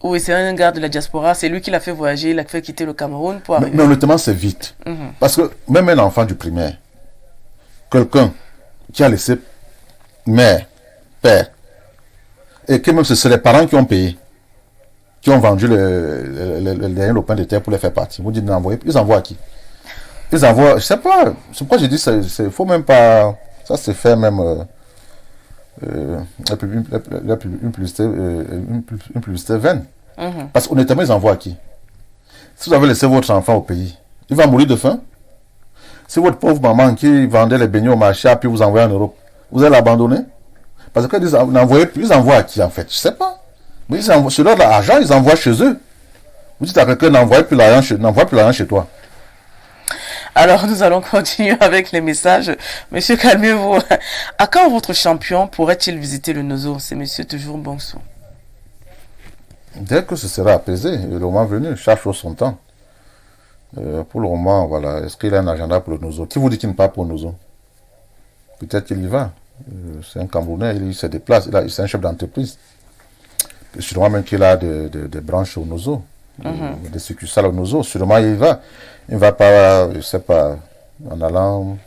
Oui, c'est un gars de la diaspora. C'est lui qui l'a fait voyager, il l'a fait quitter le Cameroun pour arriver. Mais honnêtement, c'est vite. Parce que même un enfant du primaire, quelqu'un qui a laissé mère, père, et que même c'est les parents qui ont payé, qui ont vendu le dernier lopin de terre pour les faire partir. Vous dites d'envoyer, ils envoient à qui? Ils envoient, je sais pas, c'est pourquoi j'ai dit, faut même pas, ça c'est fait même une publicité vaine. Parce qu'honnêtement, ils envoient à qui? Si vous avez laissé votre enfant au pays, il va mourir de faim. Si votre pauvre maman qui vendait les beignets au marché a pu vous envoyer en Europe, vous allez l'abandonner? Parce qu'ils disent, n'envoyez plus, ils envoient à qui en fait? Je sais pas. Mais ils envoient, sur leur argent, ils envoient chez eux. Vous dites à quelqu'un, n'envoie plus l'argent chez toi. Alors, nous allons continuer avec les messages. Monsieur, calmez-vous. À quand votre champion pourrait-il visiter le Nozo? C'est monsieur toujours Bonsou. Dès que ce sera apaisé, le moment venu, chaque chose son temps. Pour le moment, voilà. Est-ce qu'il a un agenda pour le Nozo? Qui vous dit qu'il n'est pas pour le Nozo? Peut-être qu'il y va. C'est un Camerounais, il se déplace. C'est un chef d'entreprise. Sûrement même qu'il a des branches au Nozo, des succursales au Nozo. Sûrement il va. Il ne va pas, je ne sais pas, en allant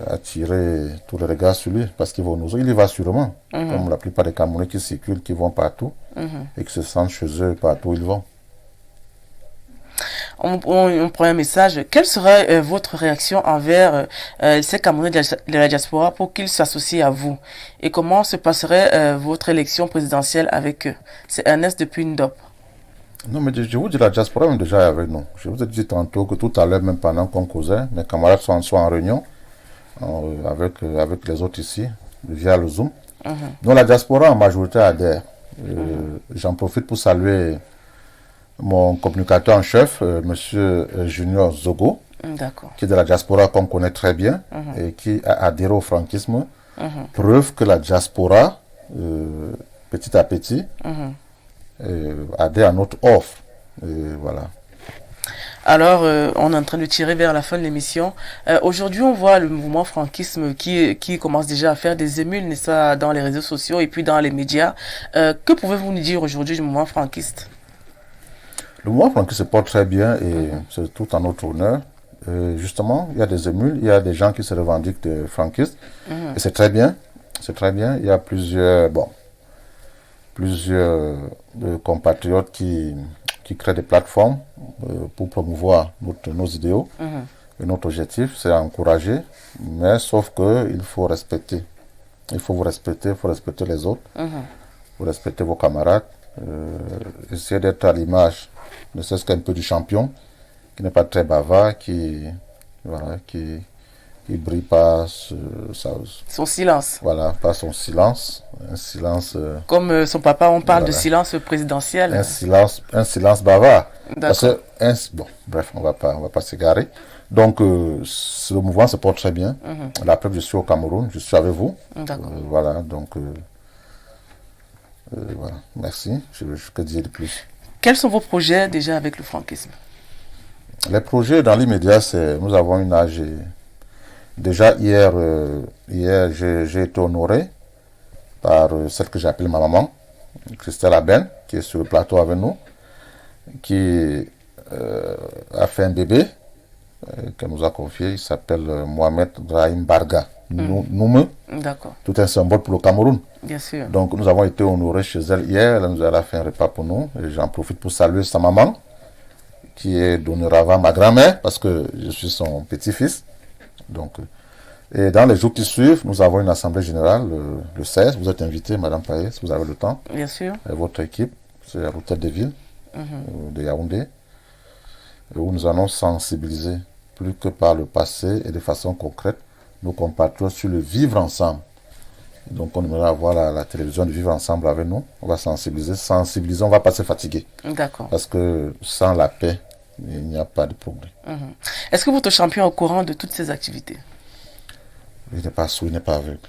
attirer tous les regards sur lui parce qu'il va au Nozo. Il y va sûrement. Comme la plupart des Camerounais qui circulent, qui vont partout et qui se sentent chez eux partout où ils vont. On prend un message. Quelle serait votre réaction envers ces Camerounais de la diaspora pour qu'ils s'associent à vous? Et comment se passerait votre élection présidentielle avec eux? C'est Ernest depuis Ndop. Non, mais je vous dis, la diaspora est déjà avec nous. Je vous ai dit tantôt que tout à l'heure, même pendant qu'on causait, mes camarades sont en réunion avec les autres ici, via le Zoom. Donc la diaspora en majorité adhère. J'en profite pour saluer mon communicateur en chef, monsieur Junior Zogo, qui est de la diaspora qu'on connaît très bien et qui a adhéré au franquisme. Preuve que la diaspora, petit à petit, adhère à notre offre. Voilà. Alors, on est en train de tirer vers la fin de l'émission. Aujourd'hui, on voit le mouvement franquisme qui commence déjà à faire des émules, n'est-ce pas, dans les réseaux sociaux et puis dans les médias. Que pouvez-vous nous dire aujourd'hui du mouvement franquiste? Le mouvement franquiste se porte très bien et c'est tout en notre honneur. Justement, il y a des émules, il y a des gens qui se revendiquent de franquistes. Et c'est très bien. C'est très bien. Il y a plusieurs compatriotes qui créent des plateformes pour promouvoir nos idéaux. Et notre objectif, c'est encourager, mais sauf que il faut respecter. Il faut vous respecter, il faut respecter les autres, il faut respecter vos camarades, essayer d'être à l'image, ne serait-ce qu'un peu du champion, qui n'est pas très bavard, qui brille par son silence. Voilà, par son silence. Un silence. Comme son papa, on parle de silence présidentiel. Un silence bavard. Parce D'accord. que, bon, bref, on va pas s'égarer. Donc, le mouvement se porte très bien. La preuve, je suis au Cameroun, je suis avec vous. D'accord. Voilà, donc, voilà, merci. Je que dire de plus. Quels sont vos projets déjà avec le franquisme? Les projets dans l'immédiat, c'est nous avons une AG. Déjà hier j'ai été honoré par celle que j'appelle ma maman, Christelle Aben, qui est sur le plateau avec nous, qui a fait un bébé qu'elle nous a confié. Il s'appelle Mohamed Brahim Barga Noume. D'accord. Tout un symbole pour le Cameroun. Bien sûr. Donc nous avons été honorés chez elle hier. Elle a fait un repas pour nous. Et j'en profite pour saluer sa maman, qui est Donorava, ma grand-mère, parce que je suis son petit-fils. Donc, et dans les jours qui suivent, nous avons une assemblée générale le 16. Vous êtes invité, Madame Paye, si vous avez le temps. Bien sûr. Et votre équipe, c'est à l'hôtel de ville de Yaoundé, où nous allons sensibiliser plus que par le passé et de façon concrète nos compatriotes sur le vivre ensemble. Donc on aimerait avoir la télévision de vivre ensemble avec nous. On va sensibiliser, on ne va pas se fatiguer. D'accord. Parce que sans la paix, il n'y a pas de progrès. Est-ce que votre champion est au courant de toutes ces activités? Il n'est pas sourd, il n'est pas aveugle.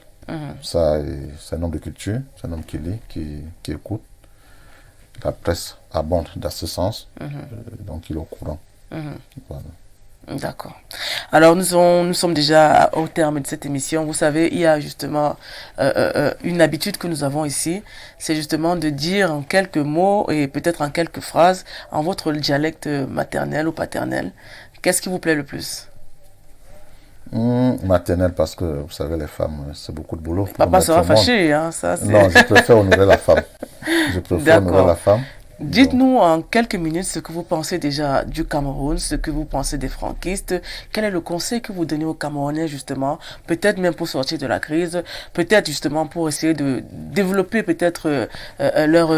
Ça, c'est un homme de culture, c'est un homme qui lit, qui écoute. La presse abonde dans ce sens, donc il est au courant. Voilà. D'accord. Alors nous sommes déjà au terme de cette émission. Vous savez, il y a justement une habitude que nous avons ici, c'est justement de dire en quelques mots et peut-être en quelques phrases, en votre dialecte maternel ou paternel, qu'est-ce qui vous plaît le plus? Maternel, parce que vous savez, les femmes, c'est beaucoup de boulot. Papa sera fâché, hein, ça. Non, je préfère honorer la femme. Je préfère honorer la femme. Dites-nous en quelques minutes ce que vous pensez déjà du Cameroun, ce que vous pensez des franquistes. Quel est le conseil que vous donnez aux Camerounais justement, peut-être même pour sortir de la crise, peut-être justement pour essayer de développer peut-être leur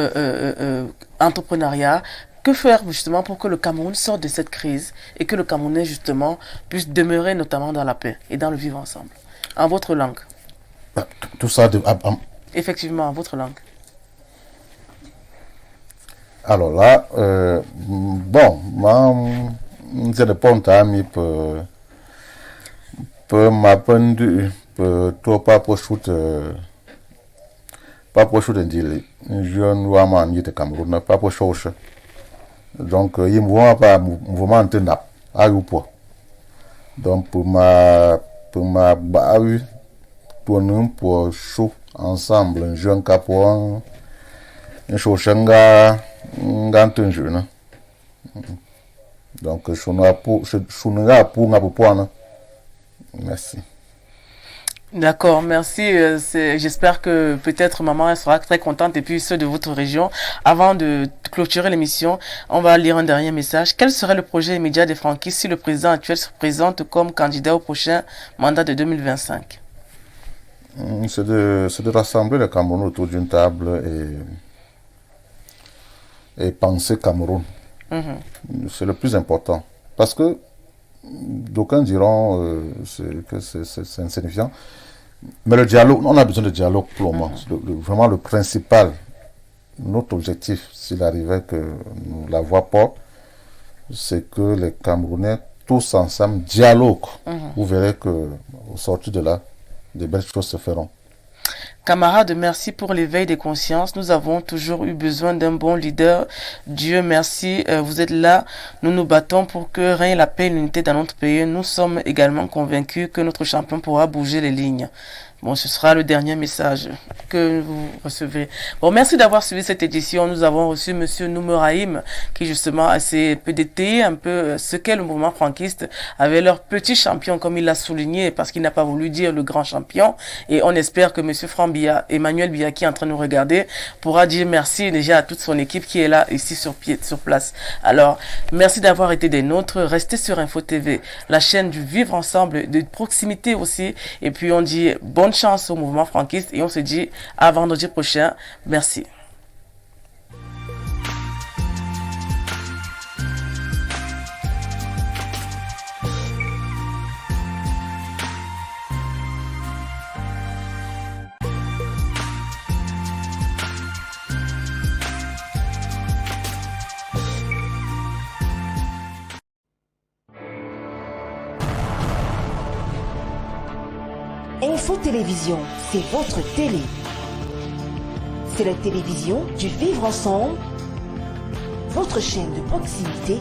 entrepreneuriat. Que faire justement pour que le Cameroun sorte de cette crise et que le Camerounais justement puisse demeurer notamment dans la paix et dans le vivre ensemble, en votre langue? Tout ça, Effectivement, votre langue. alors là, bon, je ne pense pas peut m'apprendre pas pour shoot ndile je ne man yite Cameroun pas pour chose donc il me voit pas mouvement entendre à pour donc pour ma bahu pour nous pour show ensemble un jeune capon un show changa ngantun jeune donc je n'ai pour merci. D'accord, merci. J'espère que peut-être maman elle sera très contente et puis ceux de votre région. Avant de clôturer l'émission, on va lire un dernier message. Quel serait le projet immédiat des franquistes si le président actuel se présente comme candidat au prochain mandat de 2025? C'est de rassembler les Camerounais autour d'une table et penser Cameroun. C'est le plus important. Parce que d'aucuns diront que c'est insignifiant. Mais le dialogue, on a besoin de dialogue pour le moment. Vraiment le principal, notre objectif, s'il arrivait que nous la voie pas, c'est que les Camerounais, tous ensemble, dialoguent. Vous verrez que au sortir de là, des belles choses se feront. Camarades, merci pour l'éveil des consciences. Nous avons toujours eu besoin d'un bon leader. Dieu merci, vous êtes là. Nous nous battons pour que règne la paix et l'unité dans notre pays. Nous sommes également convaincus que notre champion pourra bouger les lignes. Bon, ce sera le dernier message que vous recevez. Bon, merci d'avoir suivi cette édition. Nous avons reçu Monsieur Noumeraïm, qui justement a peu détaillé un peu ce qu'est le mouvement franquiste, avec leur petit champion, comme il l'a souligné, parce qu'il n'a pas voulu dire le grand champion. Et on espère que Monsieur Frambia, Emmanuel Biya, qui est en train de nous regarder, pourra dire merci déjà à toute son équipe qui est là, ici sur place. Alors, merci d'avoir été des nôtres. Restez sur Info TV, la chaîne du vivre ensemble, de proximité aussi. Et puis, on dit bonne chance au mouvement franquiste et on se dit à vendredi prochain. Merci. Info Télévision, c'est votre télé. C'est la télévision du vivre ensemble, votre chaîne de proximité,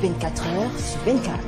24 heures sur 24.